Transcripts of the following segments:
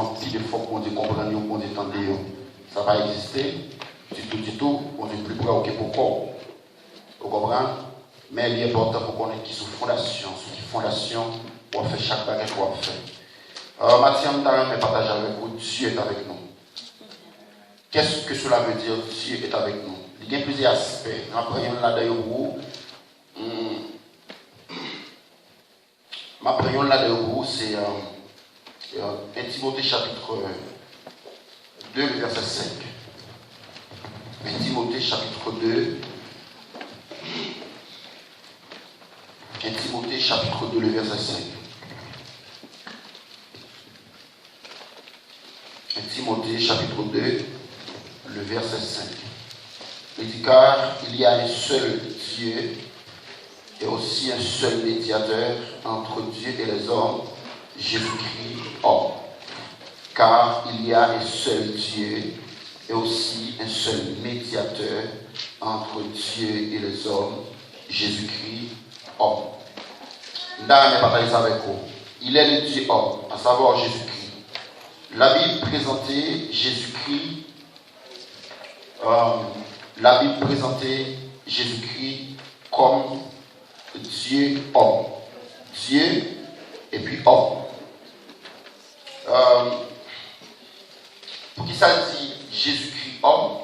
petit de fois qu'on dit comprendre, qu'on dit entendre, ça va exister. Du tout, on est plus près que pourquoi. Vous comprenez? Mais il est important pour qu'on ait qui sous fondation, pour faire chaque bagage qu'on fait. Mathieu, je vais partager avec vous, Dieu est avec nous. Qu'est-ce que cela veut dire, Dieu est avec nous? Il y a plusieurs aspects. Après, il y a là-dedans, ma prière là-dedans, c'est 1 Timothée chapitre 2, le verset 5. 1 Timothée chapitre 2. 1 Timothée chapitre 2, le verset 5. 1 Timothée chapitre 2, le verset 5. Il dit, car il y a un seul Dieu et aussi un seul médiateur entre Dieu et les hommes, Jésus-Christ homme. Car il y a un seul Dieu et aussi un seul médiateur entre Dieu et les hommes, Jésus-Christ homme. Nous allons partager ça avec vous. Il est le Dieu homme, à savoir Jésus-Christ. La Bible présentait Jésus-Christ, comme Dieu homme. Dieu et puis homme. Pour qui ça dit Jésus-Christ homme?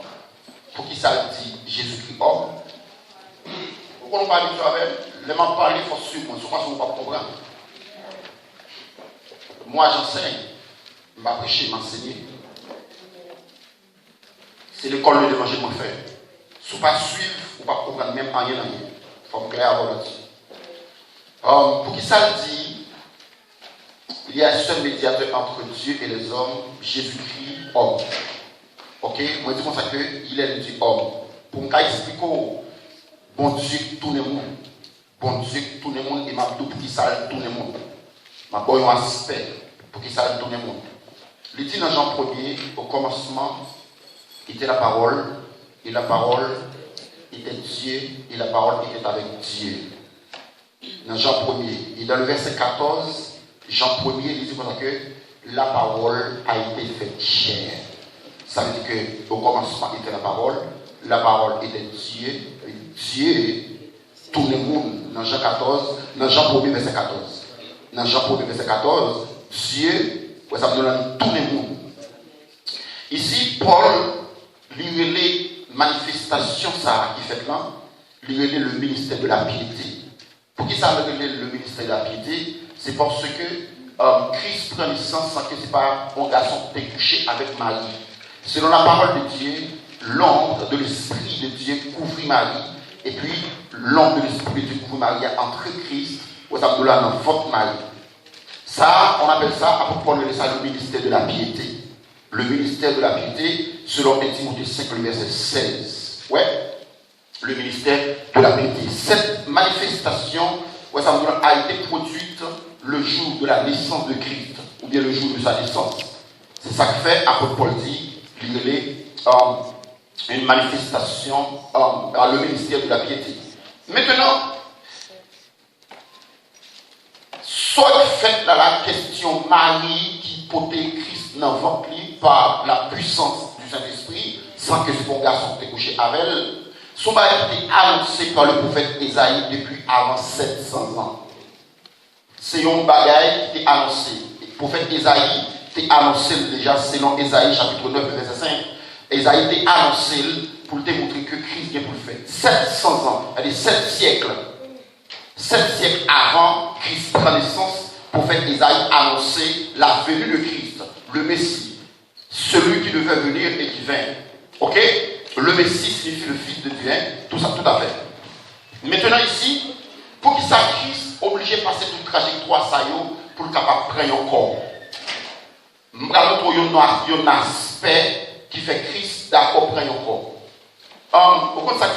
Pour qui ça dit Jésus-Christ homme? Pourquoi on parle de ça avec? Les gens parlent, il faut suivre, moi, je ne pas comprendre. Moi, j'enseigne, je vais prêcher, m'enseigner. C'est l'école de l'évangile que je fais. Si vous ne pas suivre, vous ne pas comprendre même rien. Il faut me clair avant là-dessus. Pour qui ça dit, il y a un seul médiateur entre Dieu et les hommes, Jésus-Christ, homme. Ok? Moi, je dis comme ça qu'il est le Dieu homme. Pour me expliquer, bon Dieu, tout le monde. Bon Dieu, tout le monde, et m'a dit pour qui ça tout le monde. Ma bonne aspect, pour qui ça tout le monde. Il dit dans Jean 1er, au commencement, était la parole, et la parole était Dieu, et la parole était avec Dieu. Dans Jean 1er, et dans le verset 14, Jean 1er, il dit que la parole a été faite chair. Ça veut dire qu'au commencement était la parole était Dieu, et Dieu, tout le monde, dans Jean 14, dans Jean 1er, verset 14. Dans Jean 1er, verset 14, Dieu, ça veut dire tout le monde. Ici, Paul, lui les manifestations ça qui fait là, lui le ministère de la piété. Pour qui ça veut dire le ministère de la piété? C'est parce que Christ prend naissance sans que ce n'est pas un garçon qui est couché avec Marie. Selon la parole de Dieu, l'ombre de l'Esprit de Dieu couvrit Marie, et puis l'ombre de l'Esprit de Dieu couvrit Marie entre Christ ou ça veut dire dans votre Marie. Ça, on appelle ça, à propos de ça, le ministère de la piété. Le ministère de la piété, selon 1 Timothée 5, le verset 16. Ouais, le ministère de la piété. Cette manifestation, ouais, ça veut dire, a été produite le jour de la naissance de Christ, ou bien le jour de sa naissance. C'est ça que fait, apôtre Paul dit, il est une manifestation dans le ministère de la piété. Maintenant, soit fait dans la question Marie qui portait Christ dans le ventre par la puissance du Saint-Esprit, sans que ce bon garçon était couché avec elle, son mari était annoncé par le prophète Ésaïe depuis avant 700 ans. C'est un bagaille qui était annoncé. Le prophète Ésaïe était annoncé déjà selon Ésaïe chapitre 9, verset 5. Ésaïe était annoncé pour te montrer que Christ vient pour le faire. 700 ans, c'est-à-dire 7 siècles. 7 siècles avant Christ prend naissance, le prophète Ésaïe annonçait la venue de Christ, le Messie, celui qui devait venir et qui vint. Ok? Le Messie signifie le Fils de Dieu, tout ça, tout à fait. Maintenant ici, pour qu'il soit Christ, obligé de passer toute trajectoire ça pour le capable de prendre un corps. Nous avons un aspect qui fait Christ d'accord prendre un corps. Pourquoi ça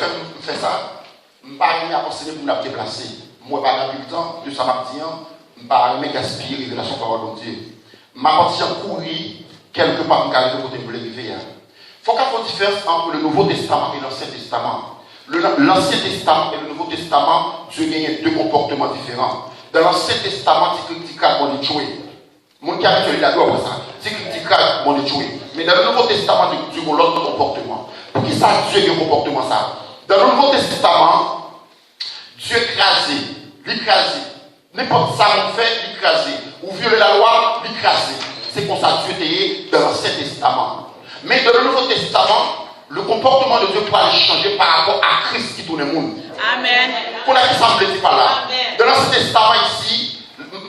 fait ça? Je ne vais pas arriver à enseigner pour nous déplacer. Moi, je n'ai pas le temps de ça m'a dit, je ne vais pas arriver à gaspiller la révélation parole de Dieu. Je vais partir courir quelque part pour arriver côté de l'arrivée. Il faut qu'il y ait une différence entre le Nouveau Testament et l'Ancien Testament. L'Ancien Testament et le Nouveau Testament, Dieu gagne deux comportements différents. Dans l'Ancien Testament, il dit qu'on est joué. Mon qui a habitué la loi, ça. C'est critiquable, mon Dieu. Mais dans le Nouveau Testament, Dieu a l'autre comportement. Pour qui ça, Dieu a un comportement ça? Dans le Nouveau Testament, Dieu écrasé, l'écrasé. N'importe ça on fait, l'écrasé. Ou violer la loi, l'écrasé. C'est comme ça Dieu était dans l'Ancien Testament. Mais dans le Nouveau Testament, le comportement de Dieu peut aller changer par rapport à Christ qui tourne le monde. Amen. Pour la qui semble dire par là. Dans l'Ancien Testament ici,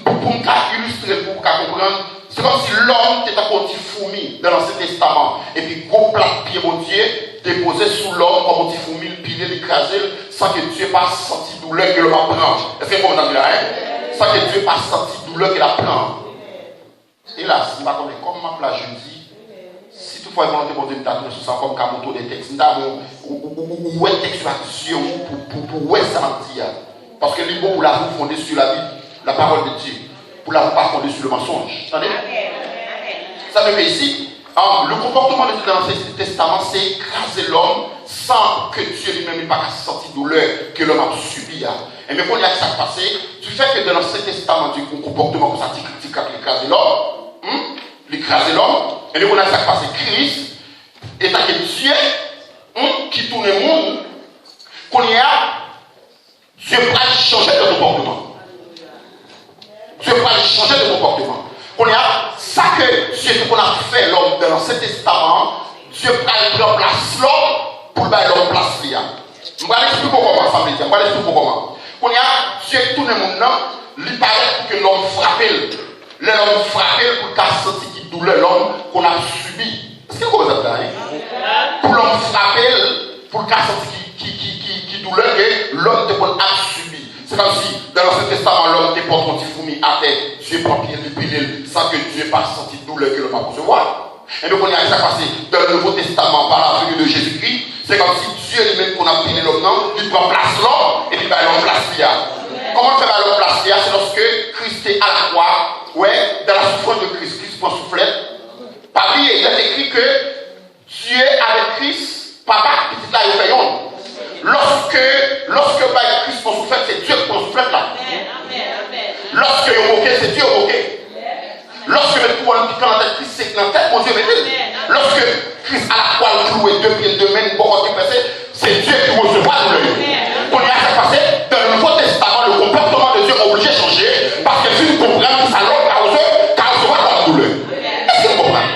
pour nous illustrer, pour nous comprendre, c'est comme si l'homme était un petit fourmi dans l'Ancien Testament. Et puis, gros plat de pied, mon Dieu, déposé sous l'homme comme un petit fourmi, le pilé, l'écrasé, sans que Dieu n'ait pas senti douleur que l'homme apprend. Est-ce que vous comprenez là, hein? Sans que Dieu n'ait pas senti douleur qu'il apprend. Et là, si je ne comme ma place, je dis, si toutefois il volonté pour Dieu, sur ça comme Kamoto des textes, ou un texte sur Dieu, pour où ça dit. Parce que les mots pour la vous fonder sur la Bible, la parole de Dieu, pour la vous pas fonder sur le mensonge. Attendez? Ça me fait ici, le comportement de Dieu dans l'Ancien Testament, c'est écraser l'homme sans que Dieu lui-même n'ait pas senti douleur que l'homme a subi. Et mais quand il y a ça passé, du fait que dans l'Ancien Testament, Dieu a un comportement comme ça, qui écraser l'homme, l'écraser l'homme, et nous on a ça passé Christ, et que Dieu qui tourne le monde, qu'on y a, Dieu va changer de comportement. Dieu va changer de comportement. Qu'on y a, ça que Dieu qu'on a fait l'homme dans l'Ancien Testament, Dieu va remplacer l'homme pour le l'homme place là. Je vais expliquer comment ça veut dire. Je vais expliquer comment. Qu'on y a, Dieu tourne le monde, il paraît que l'homme frappe. L'homme frappé pour qu'à sentir qui douleur l'homme qu'on a subi. Est-ce que vous avez ça? Pour l'homme frappé pour qu'à sentir qui douleur que l'homme a subi. C'est comme si dans l'Ancien Testament l'homme te porte un petit fourmi à terre, Dieu prend pied de pilule sans que Dieu n'ait pas senti douleur que l'homme a recevoir. Et donc on y a ça passé dans le Nouveau Testament par la venue de Jésus-Christ. C'est comme si Dieu lui-même qu'on a pilé l'homme, il prend place l'homme et puis l'homme place là. Comment faire l'homme place là? C'est lorsque Christ est à la croix. Ouais, dans la souffrance de Christ, Christ prend soufflette. Par lui, il est écrit que Dieu avec Christ, papa, petit là, il fait yon. Lorsque Christ prend soufflette, c'est Dieu qui prend soufflette là. Lorsque il est moqué, c'est Dieu qui est moqué. Lorsque le pouvoir piquant dans la tête, Christ c'est dans la tête, mon Dieu met-il. Lorsque Christ à la croix, le cloué, 2 pieds, 2 mains, bon, c'est Dieu qui recevra de l'œil. Pour y avoir passé, dans le Nouveau Testament, le comportement de Dieu est obligé de changer parce que si nous comprenons que ça l'homme car on se voit dans la douleur. Est-ce que vous comprenez?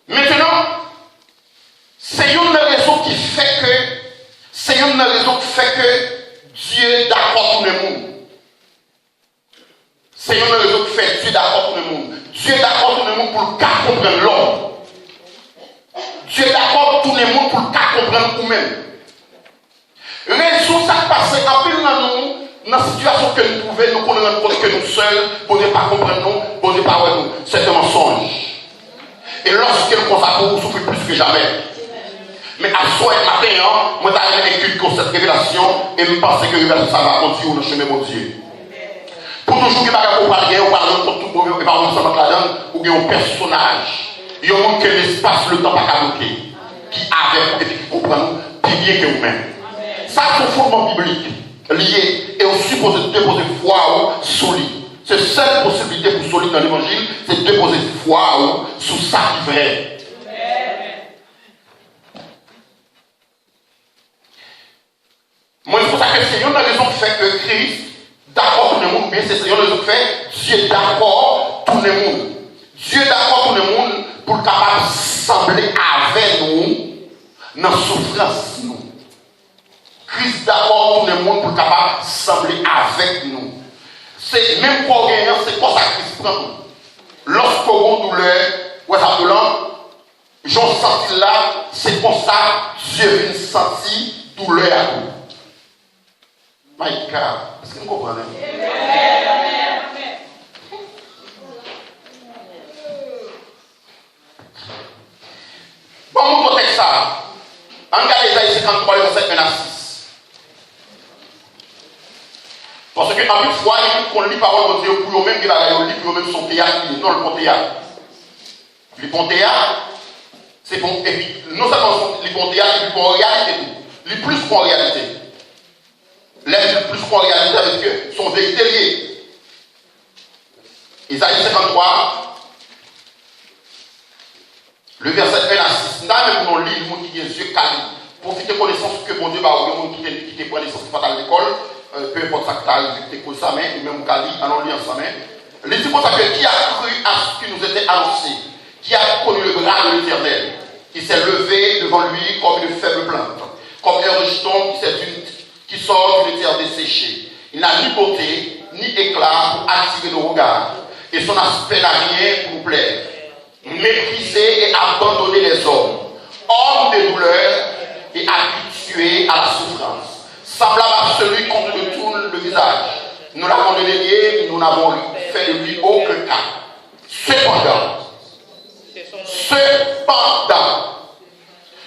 Maintenant, c'est une raison qui fait que Dieu est d'accord tout le monde. C'est une raison qui fait Dieu d'accord tout le monde. Dieu est d'accord tout le monde pour le cas comprendre l'homme. Dieu est d'accord tout le monde pour le cas comprendre nous-mêmes. Raison ça passe en pile dans la situation que nous trouvons, nous connaissons compte que nous seuls, pour ne pas comprendre nous, pour ne pas voir nous. C'est un mensonge. Et lorsque nous consacrons, nous souffrons plus que jamais. Mais à soir et matin, moi j'ai vécu cette révélation et je pense que la révélation ça va continuer dans le chemin de Dieu. Pour toujours que vous parlez, vous parlez de tout le monde, et par exemple, vous avez un personnage. Il y a un monde que l'espace, le temps, pas qu'à bloquer. Qui avec et qui comprend plus bien que vous-même. Ça, c'est un fondement biblique lié et on suppose déposer foi sur lui. C'est la seule possibilité pour solide dans l'évangile, c'est de déposer foi sur ça qui est vrai. Moi, c'est pour ça que c'est une raison qui fait que Christ, d'accord tout le monde, mais c'est une raison qui fait Dieu d'accord tout le monde. Dieu d'accord tout le monde pour le capable de sembler avec nous dans la souffrance. Christ d'accord tout le monde pour le capable de sembler avec nous. C'est même pour gagner, c'est pour ça que Christ prend nous. Lorsqu'on a douleur, ou ça douleur, j'en senti là, c'est pour ça que Dieu vient sentir douleur à nous. My God, est-ce que vous comprenez? Bon, mon contexte ça. Regardez Isaïe 53, verset 1 à 6. Parce qu'en plus de fois, il faut qu'on lit la parole de Dieu pour eux-mêmes, qui va lire pour eux-mêmes son théâtre, non le bon théâtre. Le bon théâtre, c'est bon, et puis non seulement le bon théâtre, mais bon réalité tout. Le plus bon réalité. L'aide le plus bon réalité avec eux, son vérité liée. Isaïe 53, le verset 1 à 6. Nous avons lu le monde qui est yeux calés. Profitez de connaissance que mon Dieu va avoir, le monde qui te prend naissance, qui va à l'école, peu importe ça que tu as, tu écoutes sa main, ou même Kali, allons lire sa main. Les dit comme ça que qui a cru à ce qui nous était annoncé, qui a connu le bras de l'Éternel, qui s'est levé devant lui comme une faible plante, comme un rejeton qui sort d'une terre desséchée. Il n'a ni beauté, ni éclat pour attirer nos regards, et son aspect n'a rien pour nous plaire. Mépriser et abandonner les hommes, hommes de douleur et habitués à la souffrance, semblable à celui qu'on nous tourne le visage. Nous l'avons dénié, nous n'avons fait de lui aucun cas. Cependant,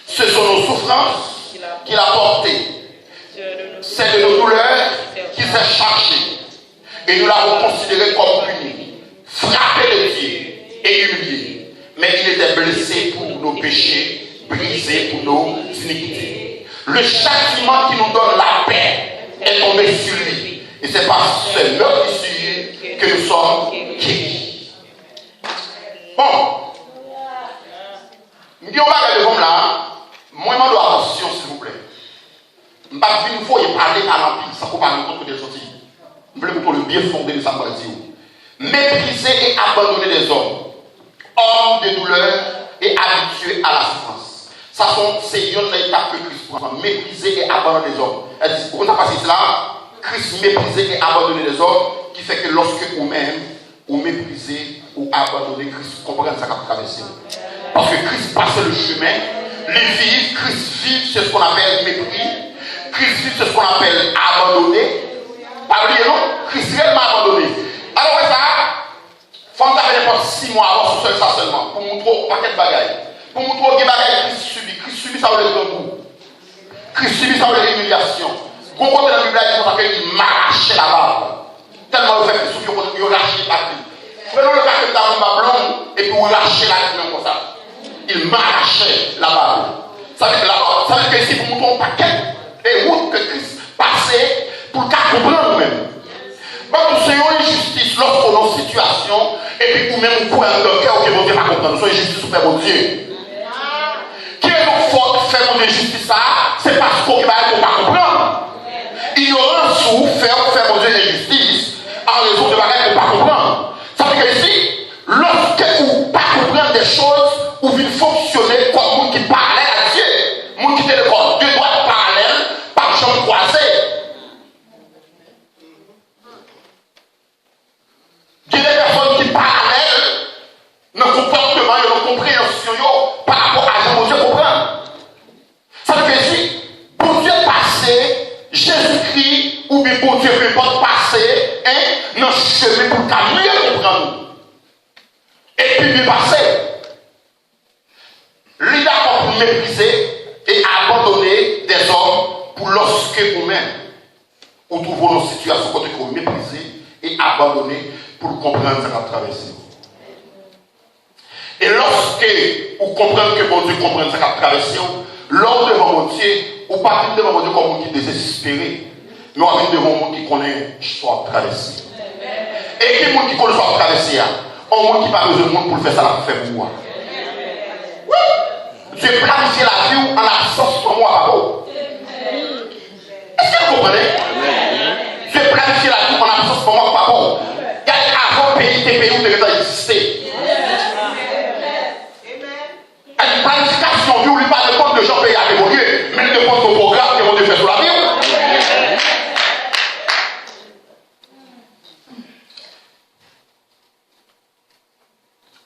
ce sont nos souffrances qu'il a portées. C'est de nos douleurs qu'il s'est chargé. Et nous l'avons considéré comme puni, frappé de Dieu et humilié. Mais il était blessé pour nos péchés, brisé pour nos iniquités. Le châtiment qui nous donne la paix est tombé sur lui. Et c'est par ce meurtrissure que nous sommes guéris. Bon. Je dis, on va regarder comme là. Moi, je dois attention, s'il vous plaît. Je ne vais pas dire qu'il faut parler à l'empire sans qu'on parle de compte des sorties. Je veux pour le bien fondé de sa dire. Mépriser et abandonner les hommes, hommes de douleur et habitués à la souffrance. Ça c'est une étape que Christ prend. Mépriser et abandonner les hommes. Elle dit, pourquoi ça passe cela? Christ mépriser et abandonner les hommes, qui fait que lorsque vous-même, vous méprisez ou abandonnez Christ, vous comprenez ça qu'a traversé. Parce que Christ passe le chemin, les vivre, Christ vive, c'est ce qu'on appelle mépris. Christ vive, c'est ce qu'on appelle abandonner. Pas oublier, non? Christ réellement abandonné. Alors, ça, il faut que vous n'importe 6 mois avant ce seul ça seulement, pour montrer un paquet de bagailles. Pour montrer des bagailles Christ subit. Christ subit, ça veut dire le goût. Christ subit, ça veut dire l'humiliation. Quand on est dans la Bible, il m'arrachait la barbe. Tellement le fait que Christ il arraché la vie. Prenons le cas que tu as un blanc et puis il arrachait la vie comme ça. Il m'arrachait la barbe. Ça veut dire que ici, pour montrer un paquet de routes que Christ passait pour qu'à comprendre nous-mêmes. Donc, nous sommes injustice lorsqu'on est en situation et puis ou même vous pouvez dans le cœur que mon Dieu va comprendre. Nous sommes injustice ou faire mon Dieu. Qui est donc fort de faire mon injustice ça? C'est parce qu'on va pas comprendre. Ignorance ou faire mon Dieu injustice en raison de bagages qu'on ne pas comprendre. Ça veut dire que ici, lorsque vous ne pas comprendre des choses, vous venez fonctionner comme monde qui parlait à Dieu. Monde qui était le corps, deux doigts parallèles, par jambes croisées. Il y a des personnes qui parallèles dans le comportement et dans la compréhension par rapport à ce que Dieu comprend. Ça veut dire que ici, pour Dieu passer, Jésus-Christ, ou bien pour Dieu peut pas passer, dans le chemin pour qu'à mieux comprendre. Et puis mieux passer. Lui d'accord pour mépriser et abandonner des hommes pour lorsque vous-même, vous trouvez nos situations côté que vous méprisez et abandonner pour comprendre ce qu'on traversé. Et lorsque vous comprenez que bon Dieu comprend ce qu'on traversé, lors devant mon Dieu, ou pas vivre devant mon Dieu comme un qui est désespéré, mais on vivre devant un monde qui connaît l'histoire traversée. Et qui monde qui connaît l'histoire traversée, un monde qui n'a pas besoin de monde pour faire ça, la faire pour moi. Oui! Dieu planifie la vie en absence de moi, pardon. Est-ce que vous comprenez? Dieu planifie la vie en absence de moi, pardon. Il y a avant pays, tes pays où tu as existé. Une planification, vous ne voulez pas de compte de gens pays à évoluer, mais de compte au programme que vous devez faire sur la vie.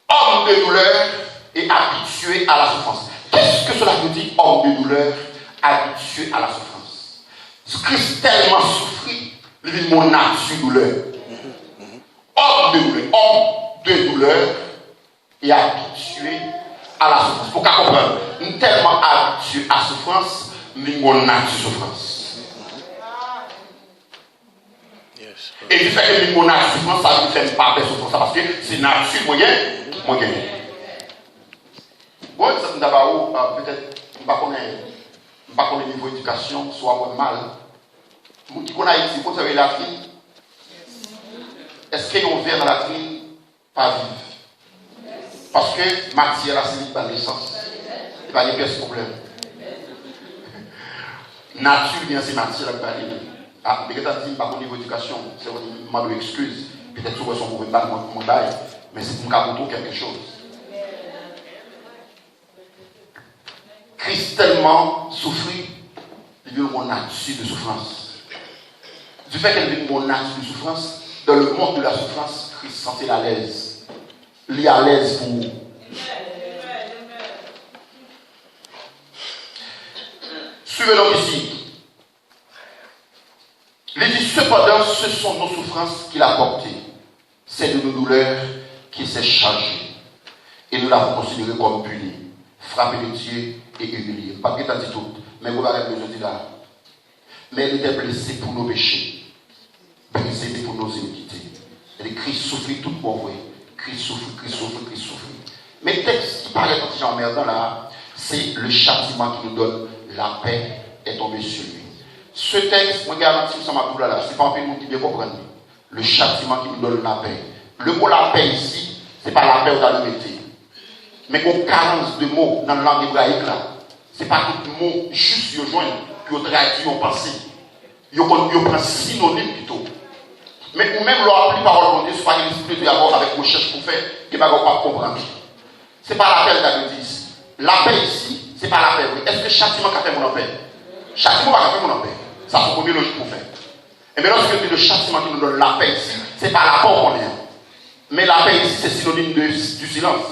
Homme de douleur et habitué à la souffrance. Qu'est-ce que cela veut dire, homme de douleur, habitué à la souffrance? Christ tellement souffrit, il dit mon nature douleur. Homme de douleur et habitué à la souffrance. Pour qu'à comprendre, nous sommes tellement habitués à la souffrance, nous avons nature souffrance. Et du fait que nous avons nature souffrance, ça ne fait pas de souffrance parce que c'est nature moyen. Bon, ça nous d'abord, peut-être, on ne pas connaître niveau d'éducation, soit mal. Nous qui connaissons ici, vous savez la fille. Est-ce qu'il y a un verre dans la fille pas vivre. Parce que matière, là, c'est pas naissance. Il va y avoir ce problème. Nature, bien, c'est matière, là, ah, mais quand tu dis, par mon niveau d'éducation, c'est vraiment de excuse. Peut-être que son mauvais bail, mon bail, mais c'est pour nous quelque chose. Christ tellement souffrit, il vit mon nature de souffrance. Du fait qu'elle vit mon nature de souffrance, dans le monde de la souffrance, Christ sentait à l'aise. Il est à l'aise pour vous. Suivez donc ici. Il dit cependant, ce sont nos souffrances qu'il a portées. C'est de nos douleurs qu'il s'est chargé. Et nous l'avons considéré comme puni, frappé de Dieu et humilié. Pas que tu as dit tout, mais vous avez besoin de dire là. Mais il était blessé pour nos péchés, brisé pour nos iniquités. Et Christ souffrit tout pour vous. Christ souffrit, Christ souffrit, Christ souffrit. Mais le texte qui paraît quand j'en emmerdant là, c'est le châtiment qui nous donne la paix est tombée sur lui. Ce texte, on garantit que ça m'a tout là, c'est pas un peu nous qui bien comprendre. Le châtiment qui nous donne la paix. Le mot la paix ici, c'est pas la paix où tu as le métier. Mais qu'on carence de mots dans la langue hébraïque là. C'est pas tout le mot juste yo joindre, puis on traduit, on pense. Yo prend synonyme plutôt. Mais ou même leur appli parole de Dieu, c'est pas une esprit d'abord avec recherche pour faire, qui va pas comprendre. C'est pas la paix d'Adieu ici. La paix ici, c'est pas la paix. Est-ce que le châtiment qu'a fait mon paix? Châtiment va faire mon paix. Ça, c'est premier logique pour faire. Et maintenant, ce que le châtiment qui nous donne la paix ici, c'est pas la peur qu'on est. Mais la paix ici, c'est synonyme du silence.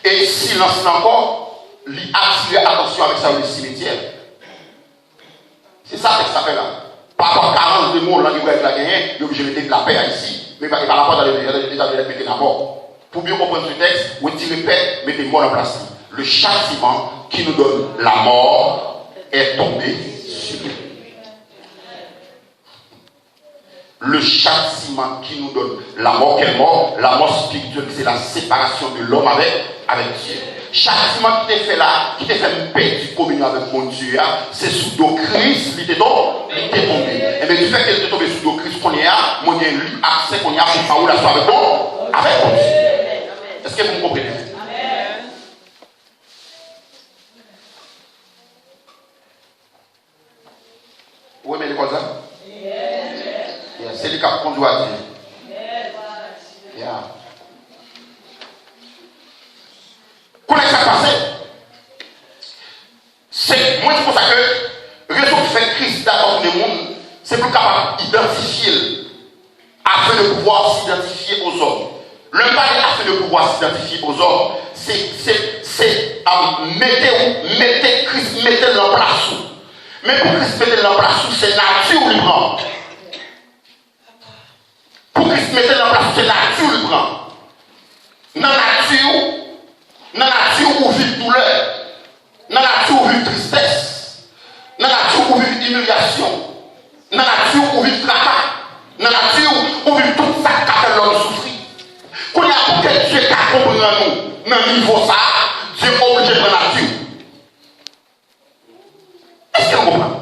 Et silence encore, lui attirer attention avec ça au cimetière. C'est ça que ça fait là. Par rapport à 40 de mots, là, il va être la gagné, il est obligé de mettre la paix ici, mais par rapport à l'état de mettre la mort. Pour bien comprendre ce texte, retirez paix, mettez mort en place. Le châtiment qui nous donne la mort est tombé sur lui. Le châtiment qui nous donne la mort, quelle mort? La mort spirituelle, c'est la séparation de l'homme avec Dieu. Châtiment qui t'est fait là, qui t'est fait une paix du communion avec mon Dieu, c'est sous dos Christ, il t'est tombé. Et bien, du fait qu'elle t'est tombée sous dos Christ qu'on y a, mon Dieu, lui, accès qu'on y a pour où la soirée avec moi, avec mon Dieu. Est-ce que vous me comprenez? Amen. Oui, mais l'école ça? C'est le cap qu'on doit dire. Yeah. Comment ça passe? C'est moi c'est pour ça que raison de faire Christ d'abord le monde, c'est pour capable d'identifier afin de pouvoir s'identifier aux hommes. Le pari afin de pouvoir s'identifier aux hommes, c'est mettez Christ, mettez-le en place. Mais pour Christ mettez-le en place, c'est nature lui prend. Pour Christ mettez-le en place, c'est nature lui prend. Dans la nature où vit douleur, dans la nature où vit tristesse, dans la nature où vit humiliation, dans la nature où vit tracas, dans la nature où vit tout ça qui fait l'homme souffrir. Quand il y a pour que Dieu qui comprend nous, dans le niveau ça, Dieu est obligé de prendre la nature. Est-ce que vous comprenez?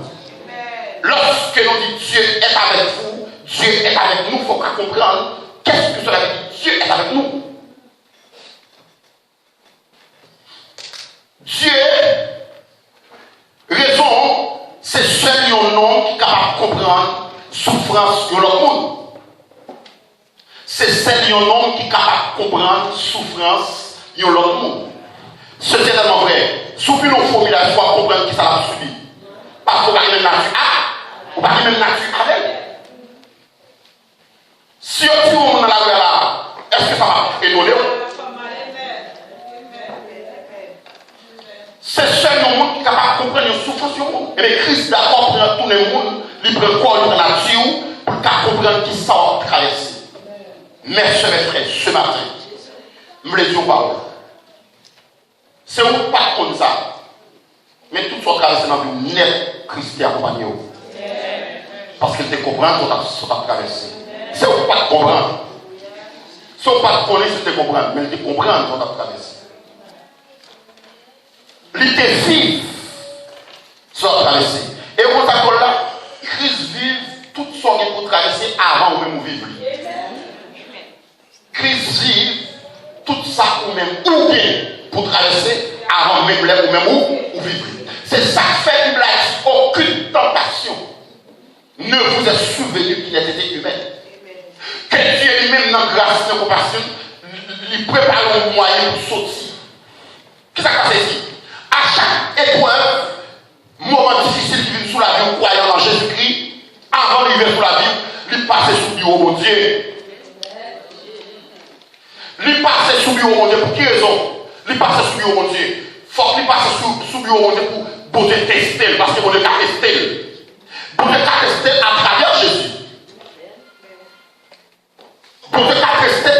Lorsque nous disons Dieu est avec vous, Dieu est avec nous, il faut comprendre qu'est-ce que cela veut dire. Dieu est avec nous. Dieu, raison, c'est seul un nom qui est capable de comprendre souffrance de l'autre monde. C'est seul un nom qui est capable de comprendre souffrance de l'autre monde. C'est tellement vrai. Souffrir nos formules, il faut comprendre qui ça l'a subi. Parce qu'on va même nature A, on va même nature avec. Si on tue dans la rue là, est-ce que ça va étonner? C'est seul le monde qui est capable de comprendre une souffrance du monde. Et Christ d'accord prend tout le monde, il prend corps de la nature pour comprendre qui ça va traverser. Mes soeurs et frères, ce matin, nous les disons pas. C'est où pas comme ça. Mais tout soit traversé dans une nette Christ qui accompagne. Parce qu'il te comprend qu'on t'a traversé. C'est où pas comprendre. Si on pas connaître, c'est te comprendre. Mais il te comprend qu'on t'a traversé. Il te vive sur la traversée. Et quand ça là, Christ vive toute son pour traverser avant ou même vivre. bien pour traverser avant même l'air ou même où vivre. C'est ça qui fait qu'il n'y a aucune tentation ne vous est souvenu qu'il a été humain. Que Dieu lui-même, dans la grâce, dans la compassion, lui prépare un moyen pour sortir. Qu'est-ce qui se passe ici? À chaque épreuve, moment difficile qui vient sous la vie, croyant en Jésus-Christ, avant d'arriver sous la vie, il passe sous le bureau, mon Dieu. Il passe sous le bureau, mon Dieu. Pour quelle raison? Il passe sous le bureau, mon Dieu. Il faut qu'il passe sous le bureau, mon Dieu, pour beauté tester, parce que mon Dieu a testé. Bon Dieu a testé à travers Jésus. Bon Dieu a testé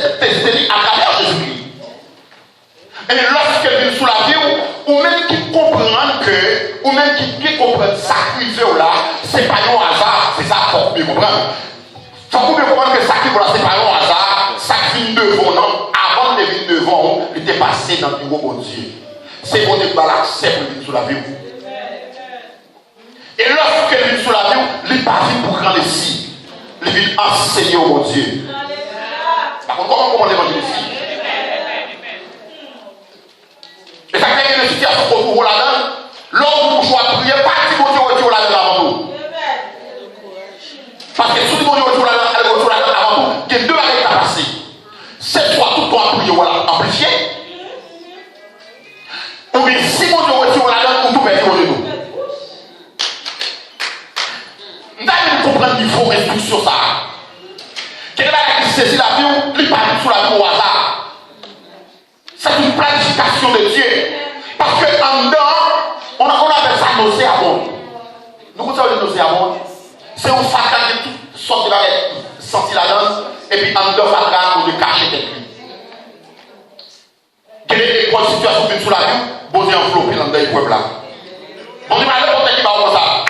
à travers Jésus-Christ. Et lorsqu'elle vient sous la vie, ou même qui comprennent que, ou même qui comprennent ça qui fait là, c'est pas un hasard, c'est ça qu'il faut bien comprendre. Il faut bien comprendre que ça qui fait là, c'est pas un hasard, ça qui vient devant, non. Avant de venir devant, il était passé dans le bureau, mon Dieu. C'est bon Dieu qui va l'accepter pour venir sous la vie. Et lorsqu'elle vient sous la vie, il n'est pas venu pour grand ici. Il vient enseigner au mon Dieu. Par contre, comment on comprend l'évangile ici? Et ça fait une situation qu'on trouve là-dedans. L'homme pour choix prier, pas si mon Dieu retire là-dedans avant tout. Parce que si mon Dieu retire là-dedans avant tout, il y a deux bagages qui sont passés. C'est soit tout le temps prier, voilà, amplifié. Ou bien si mon Dieu retire là-dedans, on tout perd mon Dieu. Nous devons comprendre qu'il faut rester sur ça. Quelqu'un qui saisit la vie, il ne parle pas sur la vie au hasard. C'est une planification de Dieu. Parce qu'en dedans, on appelle ça nauséabond. Nous connaissons le nauséabond. C'est un fatal de toutes sortes de bagages sentir la danse, et puis en dedans, fatal pour de cacher tes cris. Quelle est la situation qui est sous la vie? Bon Dieu enveloppé dans le peuple là. Bon Dieu, il va dire comme ça.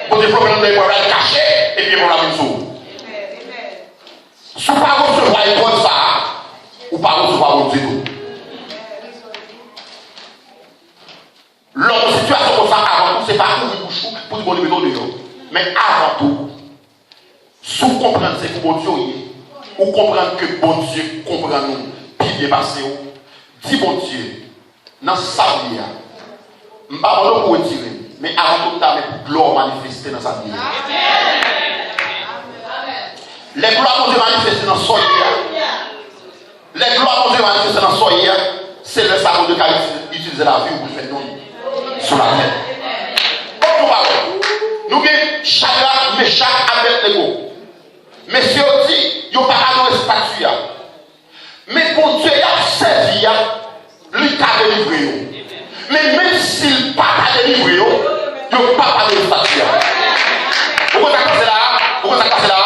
Bon Dieu enveloppé dans le peuple là, caché, et puis il va la mettre sous. Si vous ne recevez pas ça, ou pas recevoir votre Dieu. L'autre situation comme ça, avant tout, ce n'est pas ouvrir bouche pour dire bon Dieu, mais avant tout, si vous comprenez ce que bon Dieu est, ou comprendre que bon Dieu comprend nous, puis bien passé, dis bon Dieu, dans sa vie, je ne vais pas vous retirer, mais avant tout, tu as une gloire manifestée dans sa vie. Les gloires que Dieu manifeste dans son vie, les gloires que Dieu manifeste dans son vie, c'est le savon de Dieu qui utilise la vie pour faire nous sur la terre. Nous avons Shadrach, Meshach, Abednego. Messieurs dit, ils n'ont pas à nous statue. Mais pour Dieu, il a servi, lui t'a délivré. Mais même s'il n'a pas délivré, il n'a pas de statue. Vous comprenez là? Vous comprenez là?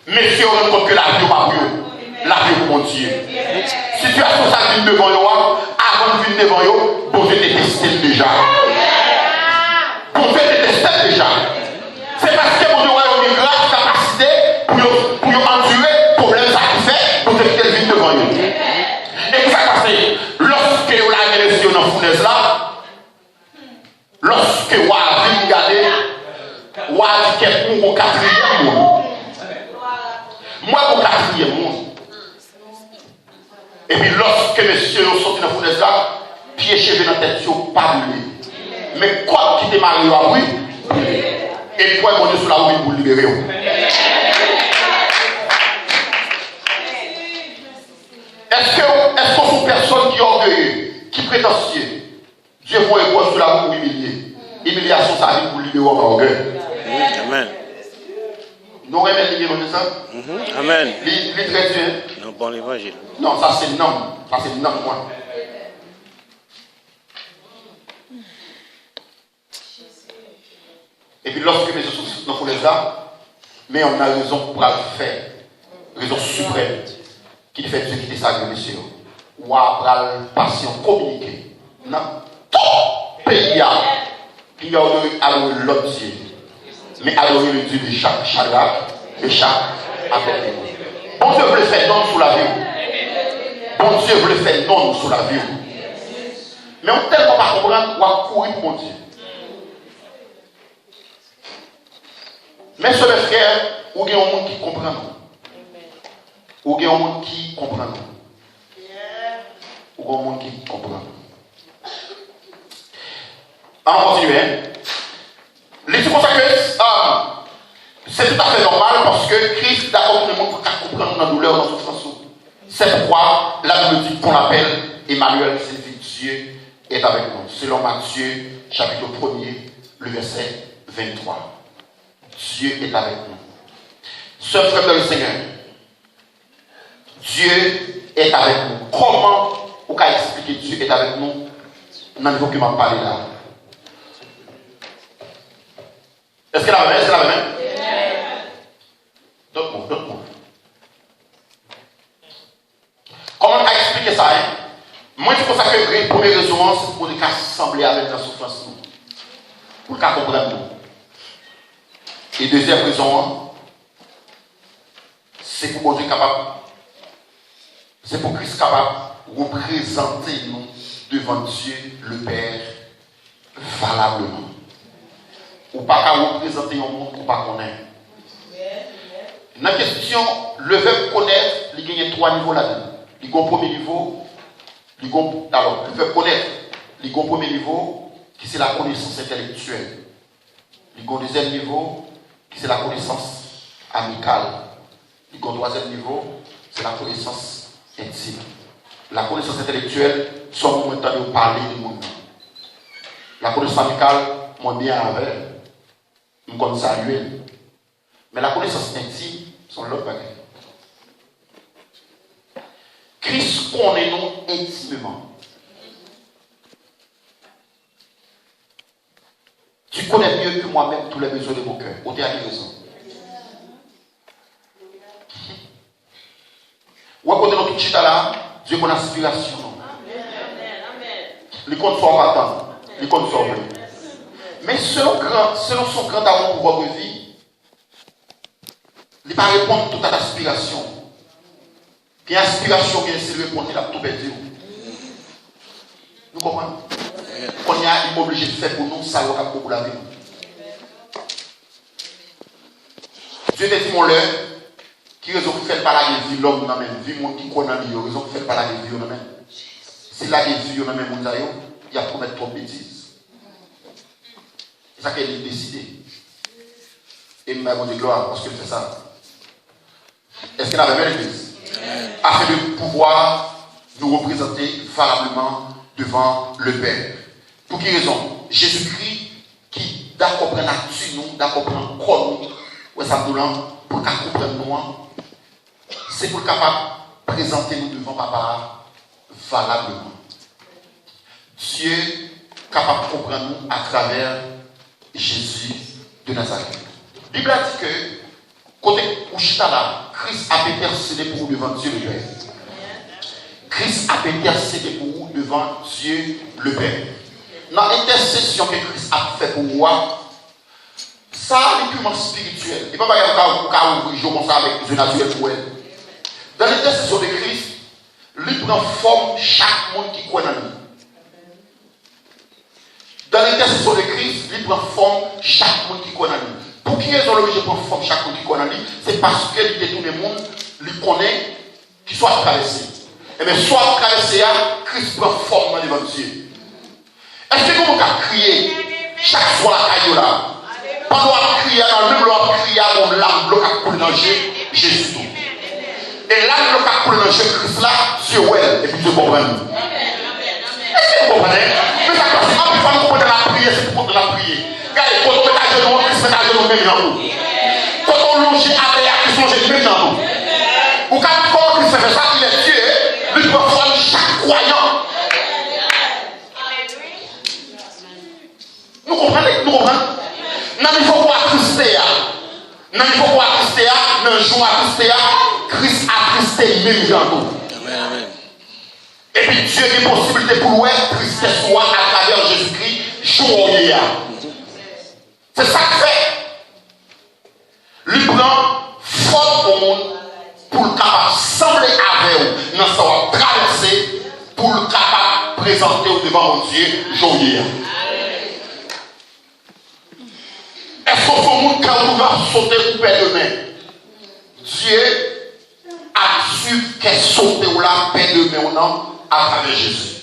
Messieurs, on ne compte que la vie pas pour eux. La vie pour mon Dieu. Situation ça vient devant eux, avant de venir devant eux, bon Dieu déteste déjà. Bon Dieu déteste déjà. C'est parce que mon Dieu a une grande capacité pour endurer le problème ça qui fait pour que qu'elle vienne devant eux. Et ça passe, lorsque vous l'avez laissé dans la fournaise là, lorsque vous avez regardé, vous avez dit que pour quatrième monde. Moi, pour quatrième monde. Et puis lorsque monsieur sont sortis dans la fournaise là, pieds cheveux dans la tête, ils ne sont pas brûlés. Mais quoi qui te marie à oui, et toi, mon Dieu, sur la roue pour libérer. Est-ce que sont personnes qui sont orgueilleuses, qui prétentieux? Dieu voit et sur la roue pour humilier. Humiliation, ça arrive pour libérer en orgueil. Amen. Nous remettons libérer ça? Amen. L'Écriture. Non, bon l'évangile. Non, ça c'est non. Ça c'est non, moi. Et puis lorsque mes choses sont les âmes, mais on a raison pour le faire. Raison suprême. Qui fait Dieu qui est sacré, monsieur. Ou après la passion communiquée. Dans tout pays, qui a adoré l'autre Dieu. Mais adorer le Dieu de Shadrach, Meshach, Abednego. Bon Dieu veut faire non sous la vie. Bon Dieu veut faire non sous la vie. Mais on ne tellement pas comprendre, on va courir pour mon Dieu. Mais sur mes frères, il y a un monde qui comprend. Il y a un monde qui comprend. Vous bon monde qui comprend. On continue. Les pour ça que c'est tout à fait normal parce que Christ d'accord tout le monde pour comprendre notre douleur, notre souffrance. C'est pourquoi la Bible dit qu'on l'appelle Emmanuel, qui signifie Dieu est avec nous. Selon Matthieu, chapitre 1er, le verset 23. Dieu est avec nous. Sœur frère dans le Seigneur, Dieu est avec nous. Comment on peut expliquer Dieu est avec nous dans le niveau que m'a parlé là? Est-ce qu'elle a même? Est-ce qu'elle a même? D'autres mots. Comment on peut expliquer ça? Moi, je pense que la première raison, c'est pour nous assembler avec la souffrance. Pour nous comprendre nous. Et deuxième raison, c'est pour Dieu capable. C'est pour Christ capable de représenter nous devant Dieu le Père valablement. Ou pas qu'à représenter un monde ou pas connaître. Dans la question, le verbe connaître, il y a 3 niveaux là-dedans. Il y a un premier niveau, alors le verbe connaître, il y a un premier niveau qui c'est la connaissance intellectuelle. Il y a un deuxième niveau qui c'est la connaissance amicale. Il y a un troisième niveau, c'est la connaissance intime. La connaissance intellectuelle, c'est un moment de parler du monde. La connaissance amicale, moi bien avec, je me saluer. Mais la connaissance intime, c'est l'autre bagaille. Christ connaît nous intimement. Tu connais mieux que moi-même tous les besoins de mon cœur. Au théâtre de raison. Ou à côté de notre chita là, Dieu connaît l'aspiration. Les comptes sont partants. Les comptes sont venus. Mais selon son grand amour pour votre vie, il ne va pas répondre à toute aspiration. Puis aspiration, bien s'il répond, il a tout perdu. Nous comprenons? Qu'on y a, il est obligé de faire pour nous, ça va pour la vie. Dieu te dit, mon leur, qui raison de faire par la vie, l'homme dans la même vie, mon qui connaît la vie, raison de faire par la vie, dans la même. Si la vie, dans la même, il y a promettre trop de bêtises. C'est ça qu'elle a décidé. Et nous avons dit gloire parce qu'elle fait ça. Est-ce qu'elle avait même l'église? Afin de pouvoir nous représenter valablement devant le Père. Pour quelle raison? Jésus-Christ qui d'accord prend nature nous, d'accord prend corps nous, ouais ça nous pour qu'à comprendre nous, c'est pour capable présenter nous devant Papa valablement. Dieu capable de comprendre nous à travers Jésus de Nazareth. La Bible a dit que côté Ouchita là, Christ a intercédé pour vous devant Dieu le Père. Christ a intercédé pour vous devant Dieu le Père. Dans l'intercession que Christ a fait pour vous, ça est purement spirituel. Il ne peut pas y avoir un ouvrir comme ça avec Dieu naturel pour elle. Dans l'intercession de Christ, il prend forme chaque monde qui croit en lui. Dans l'intercession de Christ, il prend forme chaque monde qui croit en lui. Pour qui raison l'obligé prend forme chaque monde qui croit en lui? C'est parce qu'il détourne le monde, il connaît qu'il soit traversé. Et bien, soit traversé, Christ prend forme devant Dieu. Est-ce que vous pouvez crier chaque fois la caillou là? Pendant qu'on crie, dans le même temps, on crie à mon lame, bloc à couler dans Jésus. Et là, le bloc à couler dans Jésus-Christ là, Dieu ouais, et puis Dieu comprend. Est-ce que vous comprenez? Mais ça passe, en plus, quand on comprend la prière, c'est pour la prière. Regardez, quand on met à genoux, Christ met à genoux même dans nous. Quand on longe avec la Christ longe même dans nous. Ou quand Christ fait ça, il est Dieu, lui peut former chaque croyant. Nous comprenez? Nous comprenons? Non, il faut pas attrister. Non, il faut pas attrister. Non, il faut attrister. Christ a attristé même dans nous. Amen. Et puis Dieu a des possibilités pour nous, Christ soit à travers Jésus-Christ, jour au hier. C'est ça que fait. Lui prend forme au monde pour le capable sembler avec vous, dans sa traversée, pour le capable présenter au devant mon Dieu, jour au hier. Est-ce que son monde quand on va sauter ou perdre de main? Dieu a su qu'elle saute ou la perdre de main ou non à travers Jésus.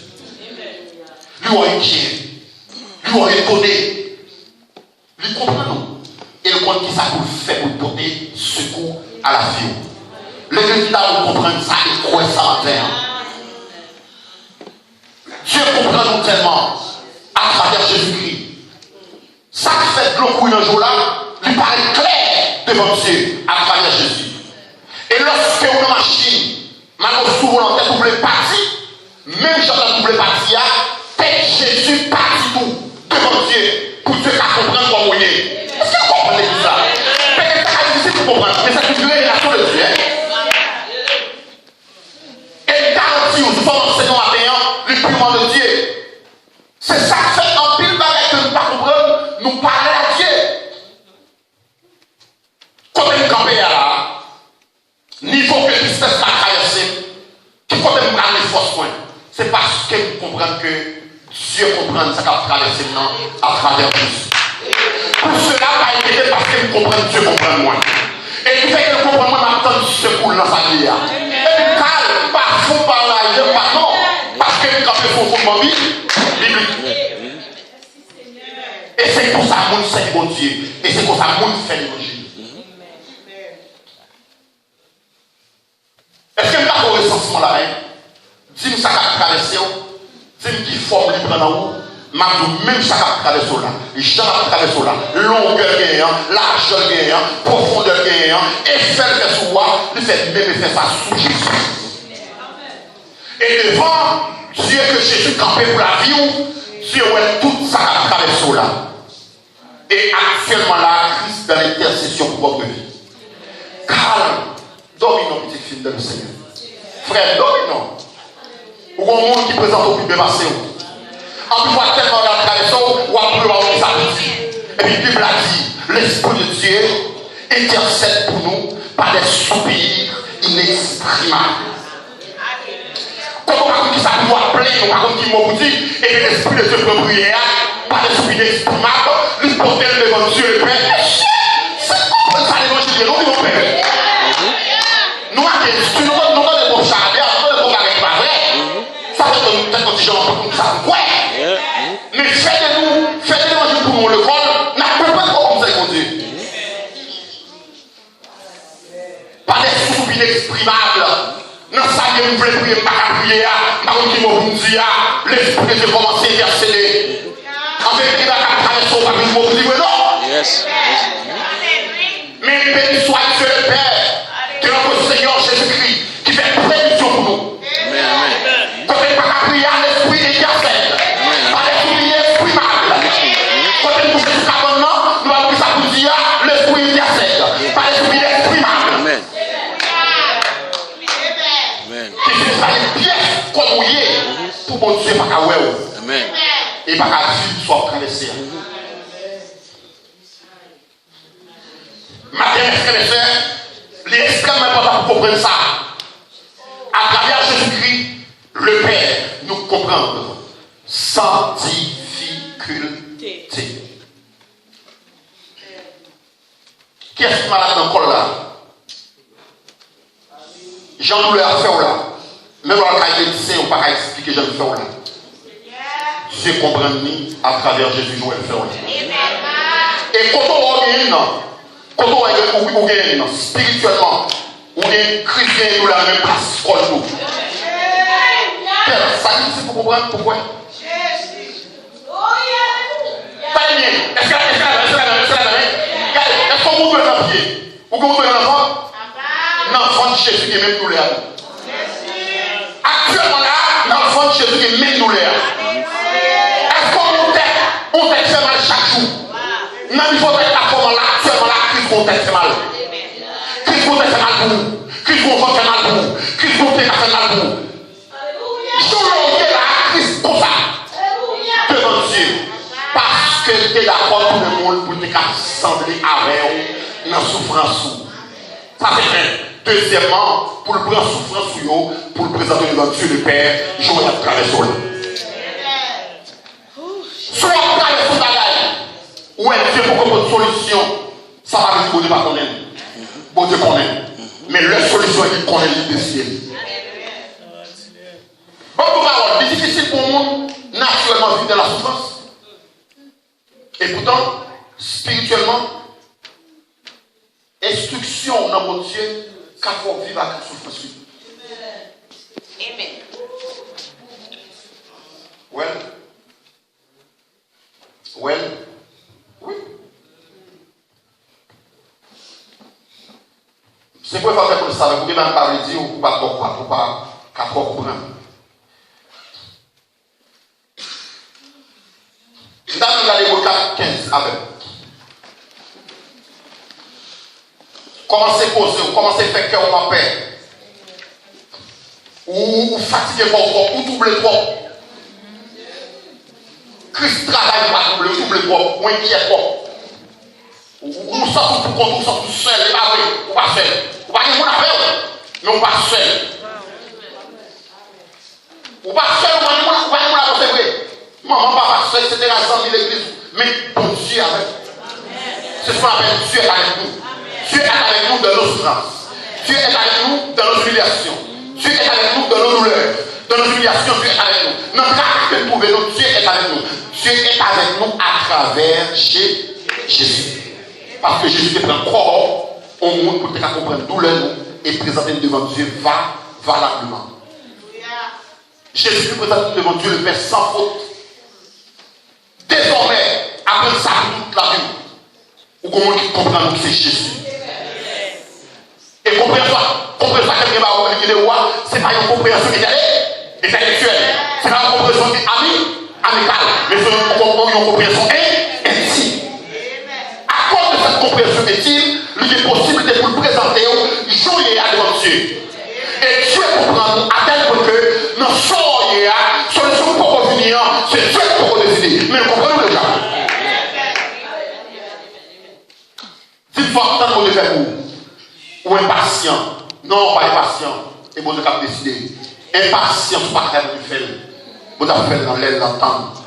Lui a inquiet, lui a étonné. Lui comprend nous. Et le compte qui ça pour faire pour porter secours à la vie. Le résultat nous comprendre ça et croire ça en terre. Dieu comprend nous tellement à travers Jésus-Christ. Ça qui fait de l'eau couille un jour là, lui paraît clair devant Dieu à travers Jésus. Et lorsque vous machine, maintenant souvent en tête, vous voulez partir, même si vous voulez partir, tête Jésus partit tout devant Dieu pour Dieu qu'à comprendre comment vous est. Est-ce que vous comprenez tout ça? Peut-être que c'est difficile pour comprendre, mais c'est une révélation de Dieu. Et garantie, nous sommes enseignants à le purement de Dieu. C'est ça qui fait un pile bagage que nous ne pas comprendre, nous parler à Dieu. Quand nous campons là, niveau que tristesse a traversé, qui faut me prendre les forces points. C'est parce que vous comprenez que Dieu comprend ce qu'a traversé maintenant à travers Jésus. Pour cela, pas inquiéter parce que vous comprenez Dieu comprend moi. Et vous faites que vous comprenez moi maintenant du secours dans sa vie. Et puis calme, pas fou par là, je pas non. Parce que vous campez pour vous ma vie, biblique. Et c'est pour ça que nous sommes bon Dieu. Et c'est pour ça que nous faisons l'évangile. Est-ce que nous avons un recensement là? Dis-nous ça qui a traversé, dis-nous qui forme libre dans où, même ça qui a traversé là, Jean a traversé là, longueur gagnant, largeur gagnant, profondeur gagnant, effet de sous moi, il fait même effet ça sous Jésus. Et devant Dieu que Jésus campé pour la vie, Dieu ouais tout ça qui a traversé là. Et actuellement là, Christ dans l'intercession pour votre vie. Calme, dominons petit film de le Seigneur. Frère, dominons. Ou un monde qui présente au plus de passé. En plus, voir tellement dans la traversée, ou à plus avoir sa vie. Et puis, la Bible a dit, l'Esprit de Dieu intercède pour nous par des soupirs inexprimables. Quand on raconte qui ça nous appeler, on raconte qui m'a dit, et l'Esprit de Dieu peut prier par des soupirs inexprimables, nous porter devant Dieu le Père. C'est comme ça l'évangile, non, mon Père. Nous avons des bons charabia, nous avons des bons avec pas vrai. Ça fait que nous avons des gens comme ça, ouais. Mais faites l'évangile pour nous, le col, n'a pas comme ça, mon Dieu. Pas des soupes inexprimables. Dans sa vie, vous voulez prier, pas prier, par contre, qui m'a dit, l'esprit de Dieu commence à intercéder. En fait, il va traverser au papier, vous dire, non. Yes. Mais béni soit Dieu le Père, que notre Seigneur Jésus-Christ, qui fait prédiction pour nous. Amen. Quand il pas prier à l'esprit intercède, par l'esprit exprimable. Quand il nous fait tout abonnement, nous allons ça pour dire, l'esprit intercède, par l'esprit exprimable. Amen. Amen. Qui fait ça les pièces comme vous êtes, pour mon Dieu, pas qu'à ouais. Amen. Et pas qu'à vivre, soit traversé. Matin, frères et sœurs, il est extrêmement important pour comprendre ça. À travers Jésus-Christ, le Père nous comprend sans difficulté. Qui est-ce qui malade dans le col là? Jean nous l'a fait là. Même dans le cas de médecin, on ne peut pas expliquer Jean le fait là. Dieu comprend nous à travers Jésus, nous le fait là. Et quand on regarde, quand on regarde spirituellement, on est chrétien, nous la même place que nous. Ça dit, pour comprendre pourquoi. Pas bien. Est-ce qu'on vous donne un pied? Ou qu'on vous donne un enfant? L'enfant de Jésus qui est même nous l'air. Actuellement là, l'enfant de Jésus qui est même nous l'air. Est-ce qu'on fait mal chaque jour? Non, il faut être là, comment là, actuellement là, Christ vous fait mal. Christ vous fait mal pour vous. Christ vous fait mal pour vous. Christ vous fait mal pour vous. Je l'ai là, Christ comme ça. Devant Dieu. Parce que tu es d'accord pour le monde pour te sembler avec dans la souffrance. Ça c'est un. Deuxièmement, pour le prendre souffrance sur vous, pour le présenter devant Dieu le Père, je vais à travers sol. Soit à travers son bagage. Ou est Dieu pour votre solution, ça va dire que Dieu ne connaît pas. Bon Dieu connaît. Mais la solution est qu'il connaît l'idée de ciel. Bon, impossible pour le monde naturellement vivre dans la souffrance. Et pourtant, spirituellement, instruction dans mon Dieu, qu'il faut vivre avec la souffrance. Amen. Oui. C'est pour faire comme ça, vous pouvez même pas le dire ou pas comprendre. Nous allons regarder au 15 avec. Commencez à causer, commencez à faire cœur en paix. Ou fatigué trop, ou double trop. Christ travaille pas double trop, ou inquiet trop. Ou sort tout contre, ou sort tout seul, et pas vrai, ou pas seul. Ou pas rien affaire, mais ou pas seul. Ou pas seul, ou pas rien à c'est vrai. Maman, papa, seul, etc. Dans l'église, mais bon Dieu avec. C'est ce qu'on appelle Dieu est avec nous. Dieu est avec nous dans nos souffrances. Dieu est avec nous dans nos humiliations. Dieu est avec nous dans nos douleurs. Dans nos humiliations, Dieu est avec nous. Dans le cas que nous trouvons, Dieu est avec nous. Dieu est avec nous à travers Jésus. Parce que Jésus prend corps au monde pour faire comprendre douleur et présenter devant Dieu valablement. Jésus présente devant Dieu le Père sans faute. Désormais, après ça, toute la vie, ou comment il comprend que c'est Jésus. Et compréhension que c'est pas une compréhension intellectuelle, c'est pas une compréhension amicale, mais c'est une compréhension intime. À cause de cette compréhension intime, il est possible de vous présenter joyeux devant Dieu. Et Dieu comprend à tel point que nous soyons solution pour revenir, c'est Dieu pour décider. Mais nous comprenons déjà. Dites-moi, tant qu'on le fait ou impatient. Non, pas impatient. Et bon, Dieu a décidé. Impatient, c'est pas très bien fait. Vous avez fait dans l'air d'entendre.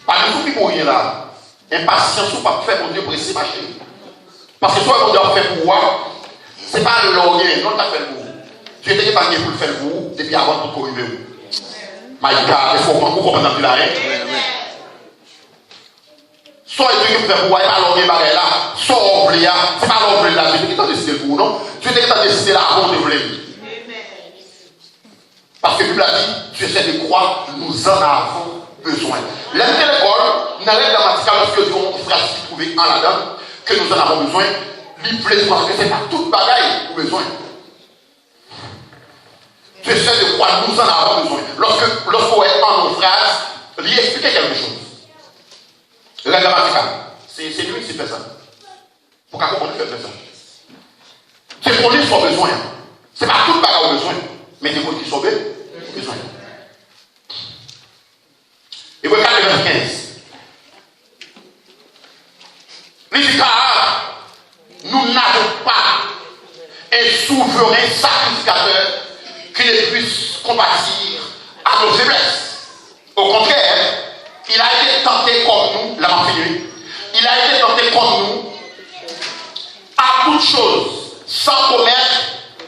Pas du tout qui mourir là. Impatient, c'est pas fait pour Dieu pour essayer de marcher. Parce que toi, vous avez fait pour moi. C'est pas le lorgnon, non, tu as fait le vous. Tu étais pas pour le faire vous depuis avant pour arriver où. My God, il faut comprendre dans la règle. Soit Dieu qui vous fait pour voir, pas lorgnon barré là, soit oublié, c'est pas l'oublié là, tu étais qui décidé pour non. Tu étais qui décidé là avant de voler. Parce que Bible a dit, tu essaies de croire, nous en avons besoin. L'intellectuel, dans l'aide grammaticale, lorsque Dieu a une phrase qui trouvait en la donne, que nous en avons besoin, il plaît parce que ce n'est pas toute bagaille pour besoin. Tu essaies de croire, nous en avons besoin. Lorsqu'on est en nos phrases, lui expliquer quelque chose. La grammaticale, c'est lui qui fait ça. Pour qu'on comprenne fait ça. C'est pour lui qui a besoin. Ce n'est pas toute bagaille au besoin, mais des mots qui sont besoin. Et vous regardez le verset 15. Il dit car nous n'avons pas un souverain sacrificateur qui ne puisse compatir à nos faiblesses. Au contraire, il a été tenté comme nous, la fini. Il a été tenté comme nous à toutes choses sans commettre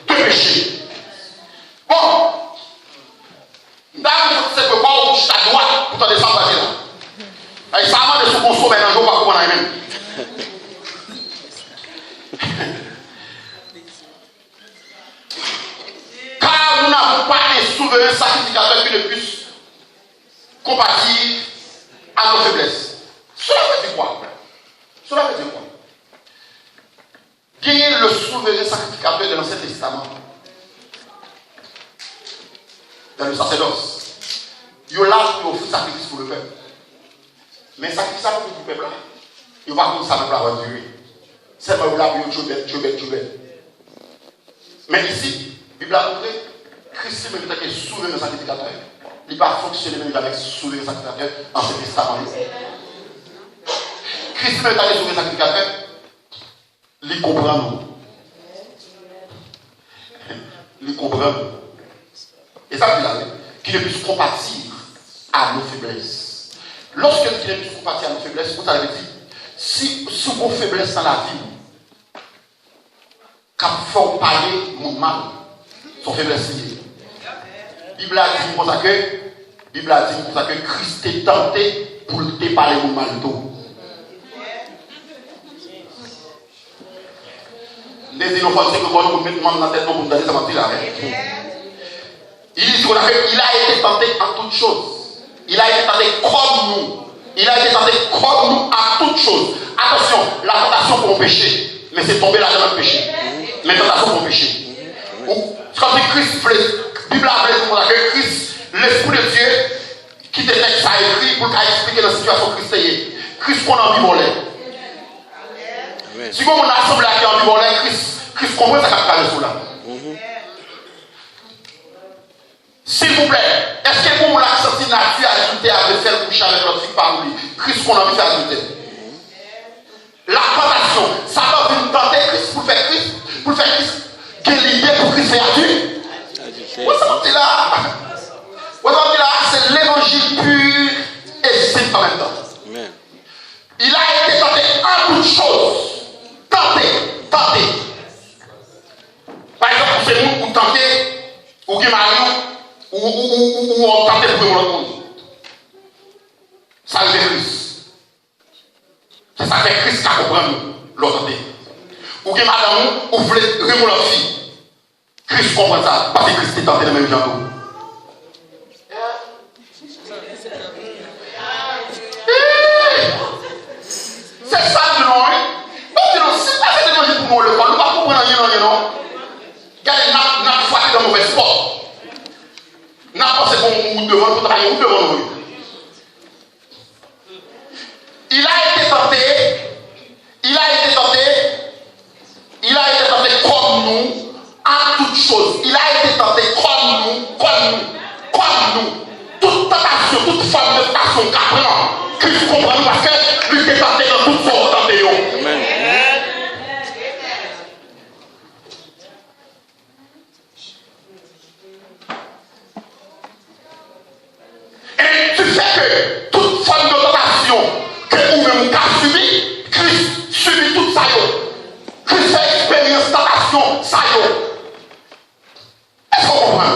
de péché. Bon, c'est que quand on bouge ta droite pour te descendre là. Et ça va de se consommer un jour, pas comment on a même. Car nous n'avons pas un souverain sacrificateur qui ne puisse compatir à nos faiblesses. Cela veut dire quoi? Qui est le souverain sacrificateur de l'Ancien Testament? Dans le sacerdoce. Il y a là pour offrir sacrifice pour le peuple. Mais sacrifice pour le peuple là, il va comme ça ne va pas durer. C'est pas là pour Jobel. Mais ici, la Bible a montré Christ mérite que souverain sacrificateur. Il va fonctionner même avec souverain sacrificateur en ce testament. Christ mérite que souverain sacrificateur. Il comprend nous. Il comprend nous. Et ça, il a dit qu'il ne puisse compatir à nos faiblesses. Lorsque il ne puisse compatir à nos faiblesses, vous avez dit, si vos faiblesses dans la vie, quand vous faites parler mon mal, son faiblesse liée. Bible a dit comme ça que Christ est tenté pour te parler au mal d'eau. Les innocents, c'est que moi, nous mettons dans la tête pour nous donner ça, là. Il dit qu'il a été tenté en toutes choses. Il a été tenté comme nous. Il a été tenté comme nous en toutes choses. Attention, la tentation pour le péché. Mais c'est tomber là dans le péché. Mais la tentation pour le péché. Quand Christ voulait, la Bible a dit que Christ, l'Esprit de Dieu, qui était texte à écrit pour expliquer la situation de Christ. Christ qu'on a envie si on a assemblé qui a envie Christ comprend ça qu'a parlé sur là. S'il vous plaît, est-ce que vous l'avez senti nature ajouter avec celle coucher avec l'autre fille par lui? Christ qu'on a envie d'ajouter. La tentation, ça va venir tenter Christ pour faire Christ. Quelle idée pour Christ faire Dieu? Vous sentez là? C'est l'évangile pur et simple en même temps. Amen. Il a été tenté en toutes choses. Tenté. Par exemple, c'est nous pour tenter, ou qui marions, ou on tente pour le monde. Ça veut dire Christ. C'est ça que Christ qui comprend l'autre. Ou qui madame, ou voulez remonter leur fille. Christ comprend ça, parce que Christ est tenté dans le même genre. C'est ça le nom, hein? C'est pas cette énergie pour moi le corps. Nous ne pouvons pas comprendre rien, non? Regardez, n'a pas fait de mauvais sport. N'a pas pensé qu'on devant nous travailler ou devant nous. Il a été tenté comme nous en toutes choses. Il a été tenté comme nous. Toute tentation, toute forme de tentation qu'apprend, Christ comprend nous parce que lui est tenté dans toute forme de tentation. Amen. Et tu sais que toute forme de tentation que vous-même avez subi, Christ subit tout ça. Christ fait expérience de tentation, ça. Est-ce qu'on comprend?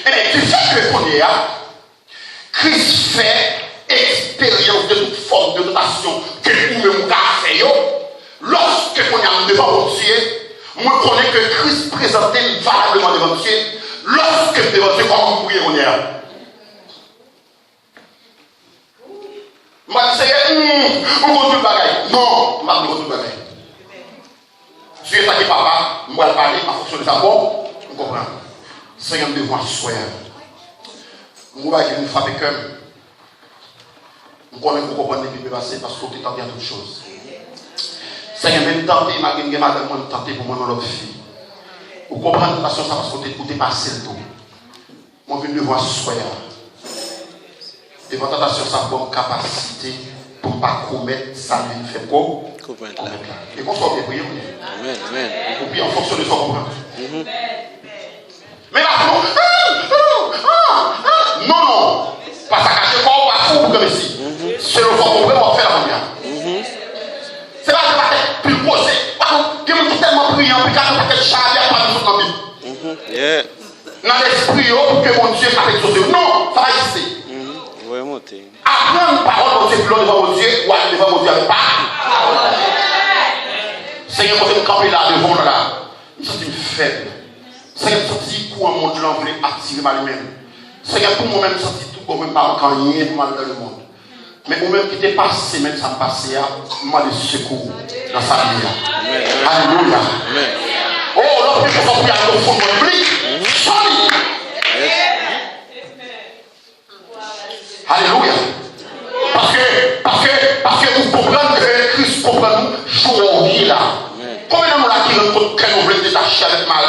Et tu sais que qu'on est là, Christ fait expérience de toute forme de tentation que vous-même avez fait. Lorsque on est devant mon Dieu, moi je connais que Christ présentait valablement devant Dieu. Lorsque devant Dieu, comment vous priez, on est là. Je dis, on continue le bagaille. Non, je ne vais pas continue le bagaille. Dieu est attaqué papa, je vais parler en fonction de sa voix. Vous comprenez? Seigneur, me devoir soyer. Je vais vous frapper comme. Je connais que vous comprenez les passé parce que vous êtes tenté à toutes choses. Seigneur, même tenté, je madame, tenté pour moi dans l'autre fille. Vous comprenez la situation parce que vous êtes passé le tout. Moi, je vais devoir soyer. Et votre tentation, ça prend capacité pour ne pas commettre ça, lui fait quoi? Et qu'on soit bien prié. Amen, amen. Et puis en fonction de ce qu'on comprend. Mais là, non. Pas ça cacher quoi, pas fou comme ici. C'est le fond qu'on va faire la première. C'est là que je vais plus poser. Il y a des gens tellement brillants, puis quand on fait charrière, pas de dans la Bible. Dans l'esprit, pour que mon Dieu fasse quelque chose. Non, ça va exister. Apprendre une parole de Dieu devant mon Dieu ou aller devant mon Dieu avec pas. Seigneur, quand je me campe là devant là, je me sens faible. Seigneur, je me sens pour un monde là, on voulait attirer ma lui-même. Seigneur, pour moi-même, je me sens tout pour même pas quand rien de mal dans le monde. Mais moi-même qui t'ai passé, même ça me passait, moi des secours dans sa vie. Alléluia. Oh, l'autre je vais prier au fond de mon public. Alléluia. Parce que vous comprenez que Christ comprend nous, jouons là. Combien de nous là qui nous voulons détacher avec Marie,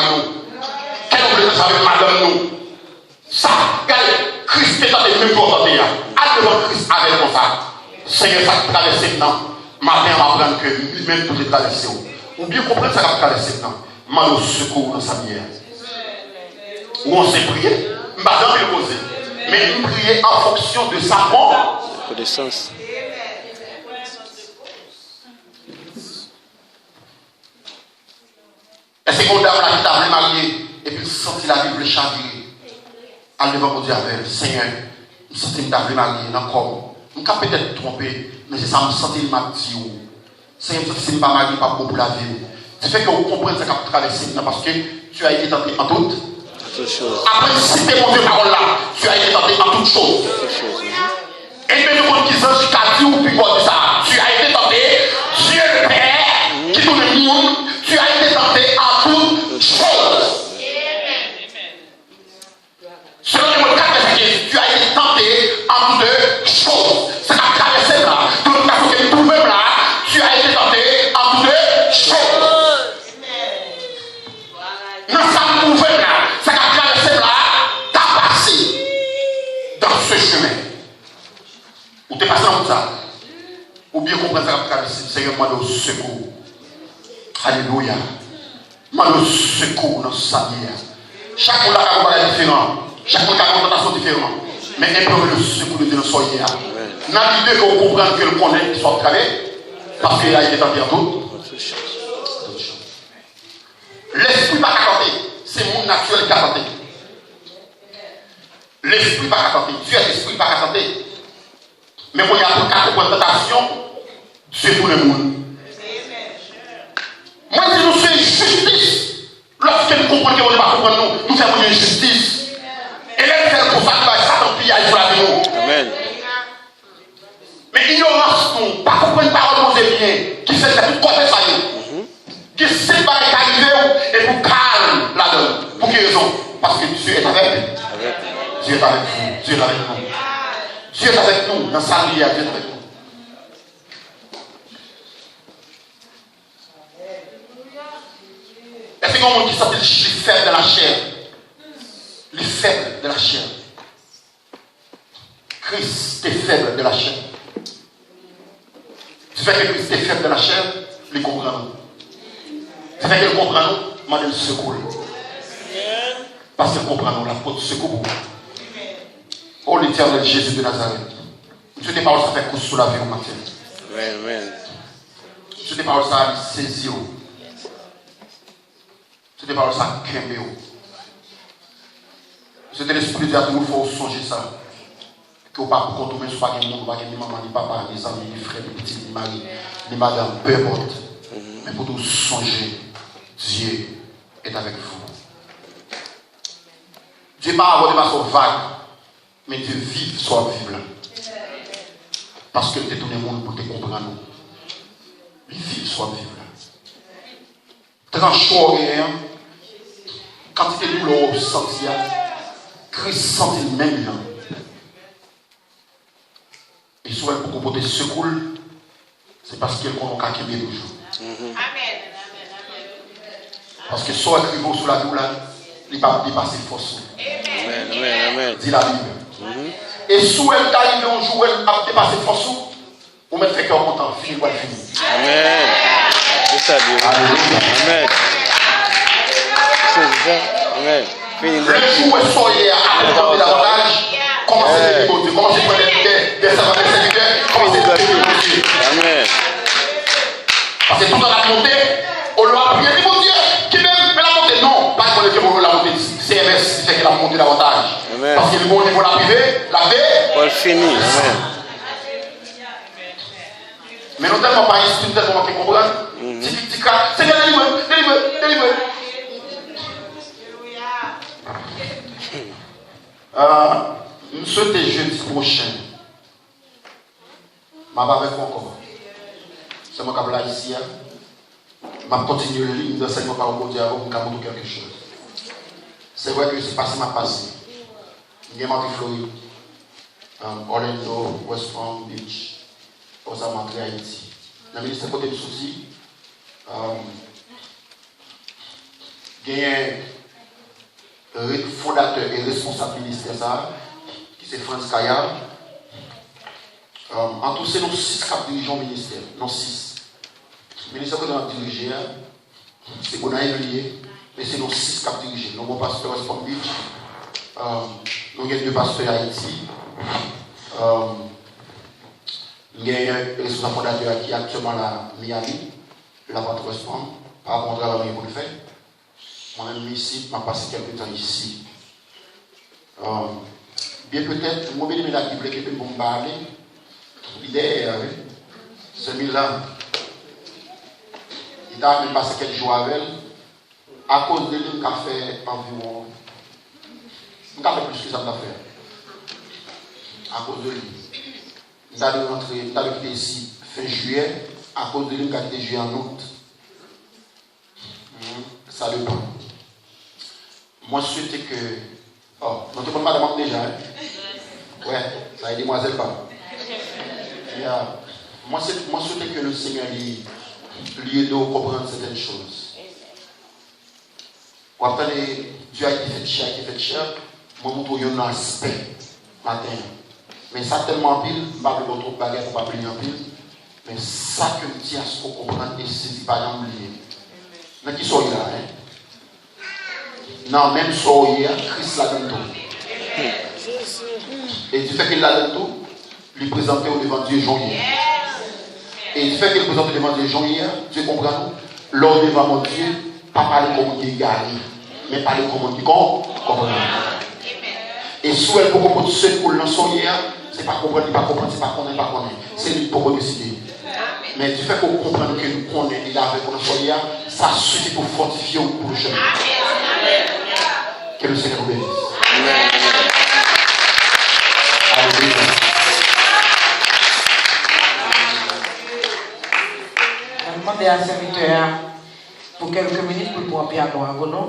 qui nous voulons détacher avec madame nous? Ça, regardez, Christ est dans les mêmes choses. À devant Christ avec comme ça. Seigneur, ça qui traverse maintenant. Matin, on va apprendre que lui-même tout est traversé. Ou bien comprendre ça qui traverse maintenant. Mal au secours dans sa bière. Où on s'est prié, madame est posée. Mais nous prier en fonction de sa connaissance. Est-ce qu'on dame là qui t'a voulu marier et puis sentir la Bible chavirer? à devant mon Dieu avec Seigneur, je me sens que je suis marié dans le corps. Je peux peut-être tromper, mais c'est ça, je me sens que je m'a dit. Seigneur, je me sens que je ne suis pas marié, pas bon pour la vie. C'est fait que vous comprenez ce que vous traversez parce que tu as été tenté en toutes choses. Après, si tu es mon Dieu parole là, tu as été tenté en toutes choses. Et même le monde qui s'en dit ou plus quoi de ça, tu as été tenté, Dieu le Père, qui tout le monde, tu as été tenté en toutes choses. Selon le mot 4, tu as été tenté en toutes choses. C'est la traversée là. Tout le monde que tout même là, tu as été tenté en toutes choses. Dans sa nouvelle là, c'est la traversée là, tu as passé dans ce chemin. Ou tu es passé dans ça. Ou bien comprendre ça, traverser. Seigneur, moi le secours. Alléluia. Moi le secours dans sa vie. Chaque monde a un différent. Chaque monde a une tentation différente. Mais implorer le secours de Dieu dans son hier. N'a l'idée que vous comprenez que le connaît qui soit travaillé. Parce qu'il a été tenté en tout. L'esprit va raconter. C'est mon naturel qui a tenté. L'esprit va raconter. Dieu est l'esprit va raconter. Mais quand il y a pour quatre tentation, Dieu pour le monde. Moi, si nous faisons justice, lorsque nous comprenons qu'on ne va pas comprendre, nous faisons une justice. Et là, c'est pour ça que Satan pillage pour la vie. Amen. Mais ignorance, non, pas comprendre parole de Dieu bien, qui fait tout côté ça. Qui sait pas arriver et pour calme là-dedans. Pour quelle raison? Parce que Dieu est avec nous. Dieu est avec vous. Dieu est avec nous. Dieu est avec nous. Dans sa vie, Dieu est avec nous. Est-ce qu'il y a un monde qui s'appelle les faibles de la chair? Les faibles de la chair. Christ est faible de la chair. Tu fais que Christ est faible de la chair, il comprend nous. Tu fais qu'il comprend nous, moi je le secours. Parce qu'il comprend nous, la faute secours. Oh l'Éternel Jésus de Nazareth. Je te parle, ça fait coup sous la vie au matin. Amen. Je te parle, ça saisit. Je te parle, ça kembe. C'était l'esprit de Dieu, il faut songer ça. Que vous ne pouvez pas contourner sur pas de maman, ni papa, ni amis, ni frères, ni petits, ni mari, ni madame, peu importe. Mais pour tout songer, Dieu est avec vous. Dieu n'est pas avoir des façons vagues, mais Dieu vive, soit vivre. Parce que tu es tout le monde pour te comprendre. Il vive, soit vivre. Tranchant rien, quand tu es douleur au sentier, Christ sentit même là. Et souvent, pour qu'on peut secours, c'est parce qu'il y a un cas qui est toujours. Amen. Parce que soit écrivant sur la vie, il ne va pas dépasser force. Amen. Dit la Bible. Et si elle est arrivée un jour, elle a dépassé force, on met fait cœur content, fini, ou elle finit. Amen. C'est ça, Dieu. Amen. C'est ça. Amen. Le jour où elle sort à apporter davantage, commencez à dégoûter, commencez à prendre des serviteurs, commencez à dégoûter. Amen. Parce que tout dans la montée, on l'a prié, dit mon Dieu, qui même fait la montée. Non, pas qu'on ait fait la montée, CMS, qui fait qu'elle a monté davantage. Amen. Parce que le bon niveau la privée, la veille, on finit. Amen. Mais nous tellement pas instruits, tellement qu'on comprend. C'est délivre. Nous souhaitons jeudi prochain. Je vais avec vous encore. C'est mon câble ici. Je vais continuer le ligne d'enseignement par le Dieu avant de vous quelque chose. C'est vrai que c'est passé ma passé. Il y a Martin Floride, Orlando, West Palm Beach, Osama, Haïti. Dans le ministère côté de souci, il y a un fondateur et responsable du ministère qui c'est France Kaya. En tout, c'est nos 6 cap dirigeants au ministère. Non 6. Le ministère que nous avons dirigé, c'est Bonaï lié, mais c'est nos 6 cap dirigés. Nous avons pasteur West Palm Beach, nous avons 2 pasteurs à Haïti. Il y a un responsable fondateur qui est actuellement à Miami, la vente West Palm, par rapport au travail qu'on fait. Moi-même ici, je passe quelques temps ici. Bien peut-être, moi, je vais la Bible qui peut me parler. L'idée, celui-là, il a même passé quelques jours avec elle. À cause de lui, il a fait environ. Il a fait plus que ça, il a fait. À cause de lui. Il a dû rentrer, il a dû quitter ici fin juillet. À cause de lui, il a quitté juillet en août. Ça dépend. Moi, je souhaitais que. Oh, non, tu ne peux pas demander déjà. Hein? Ouais, ça a été demoiselle pas. Moi, je souhaitais que le Seigneur lui aide à comprendre certaines choses. Vous attendez, Dieu a été fait cher, moi, je vous un aspect matin. Mais ça tellement pile, je ne vais pas vous trop bagarre pour ne pas plier en pile. Mais ça que je dis à ce qu'on comprend et c'est pas d'oublier. Mais qui sont là, hein? Non, même soyez, Christ l'a dans tout. Et du fait qu'il l'a dans tout, lui présenter au devant Dieu journée. Et du fait qu'il présente au devant Dieu journée, Dieu comprend nous. Lors devant mon Dieu, pas parler comme on dit gagné, mais parler comme on dit comprendre. Et si elle peut comprendre ce pour le soyez, c'est pas comprendre, pas comprendre, c'est pas connaître, pas connaître. C'est lui pour décider. Mais du fait qu'on comprenne que nous connaissons, il a avec nous soyez, ça suffit pour fortifier au prochain. Que le Seigneur vous bénisse. Alléluia. Je demande à serviteur pour quelques minutes pour prendre piano à Gono.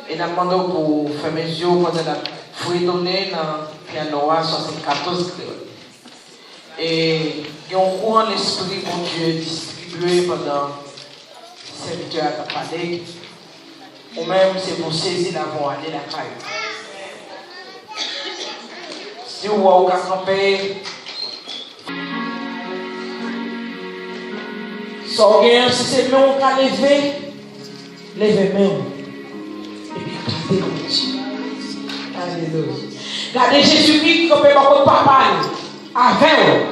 Et je demande pour faire mes yeux pour fouillonner dans le piano à 74 créoles. Et il y a un courant d'esprit pour Dieu distribué pendant le serviteur à parler. Ou même c'est pour saisir la voie aller la caille. Si vous avez campé, si c'est nous qui a levé, levez même. Et puis gardez comme Dieu. Alléluia. Gardez Jésus-Christ qui peut pas papa avec vous.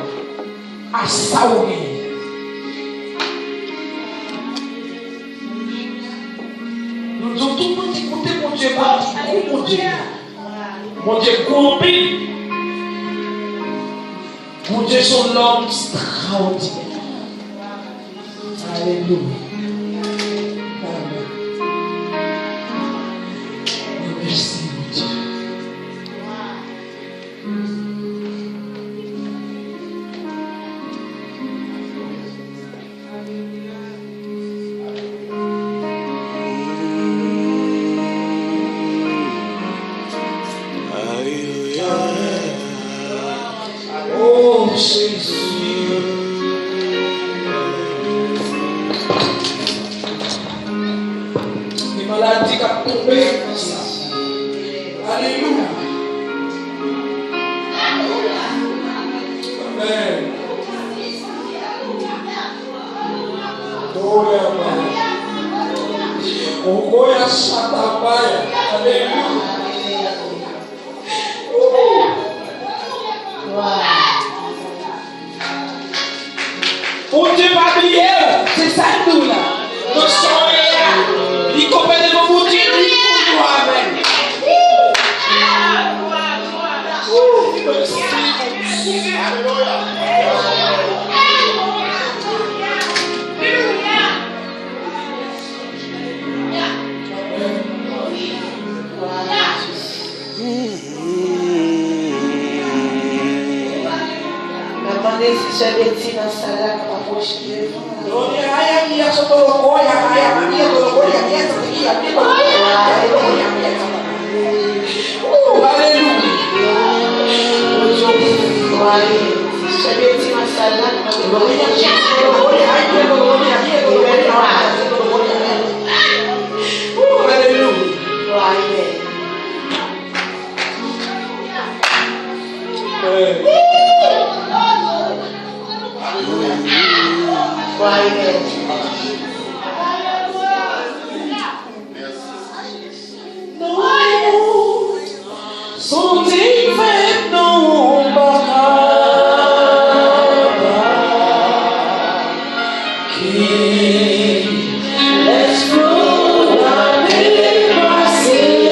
À ça ou bien. Nous avons tout le monde écouté mon Dieu, mon Dieu. Mon Dieu corrompu. Mon Dieu, son l'homme extraordinaire. Alléluia. Amen. Merci, mon Dieu. Oh, Jésus. Les maladies qui ont tombé. Alléluia. Amen. Ogoya Satabaya. Alléluia. Pour Dieu va briller, c'est ça nous là. Nous sommes là. Il comprend de mon Dieu, il pour nous. Amen. Si j'ai des petits dans la salle, on va projeter. Let's go down in my city.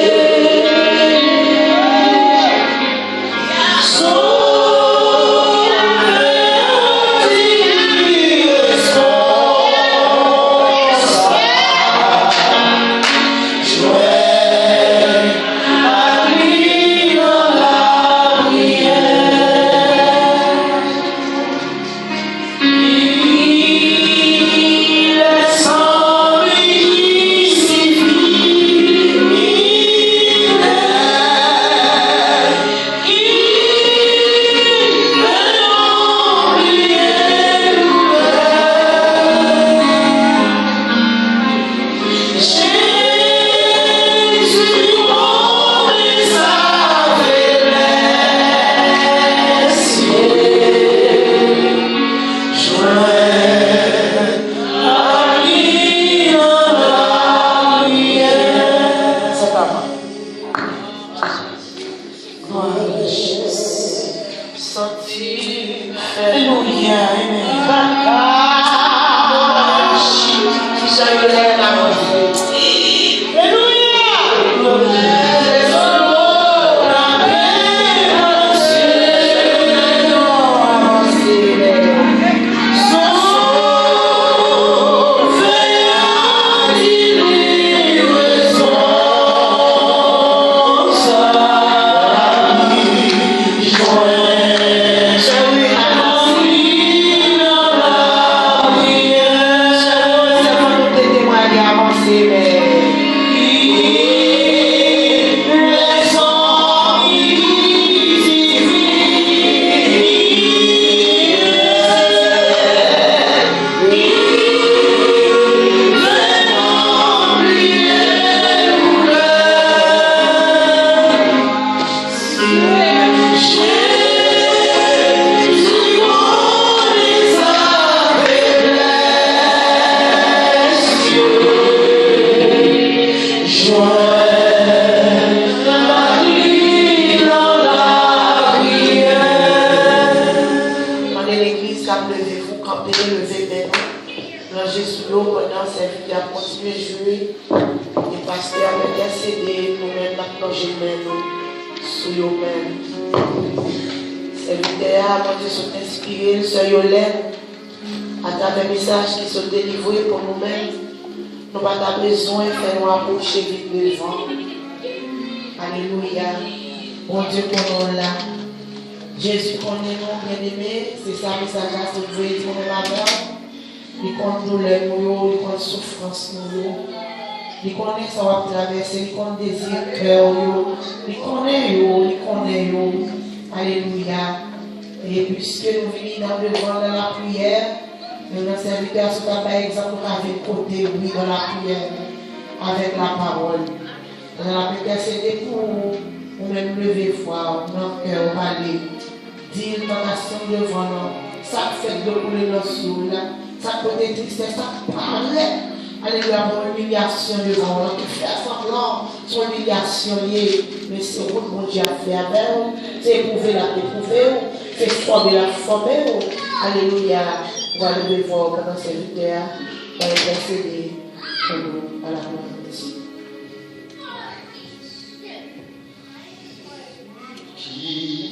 Qui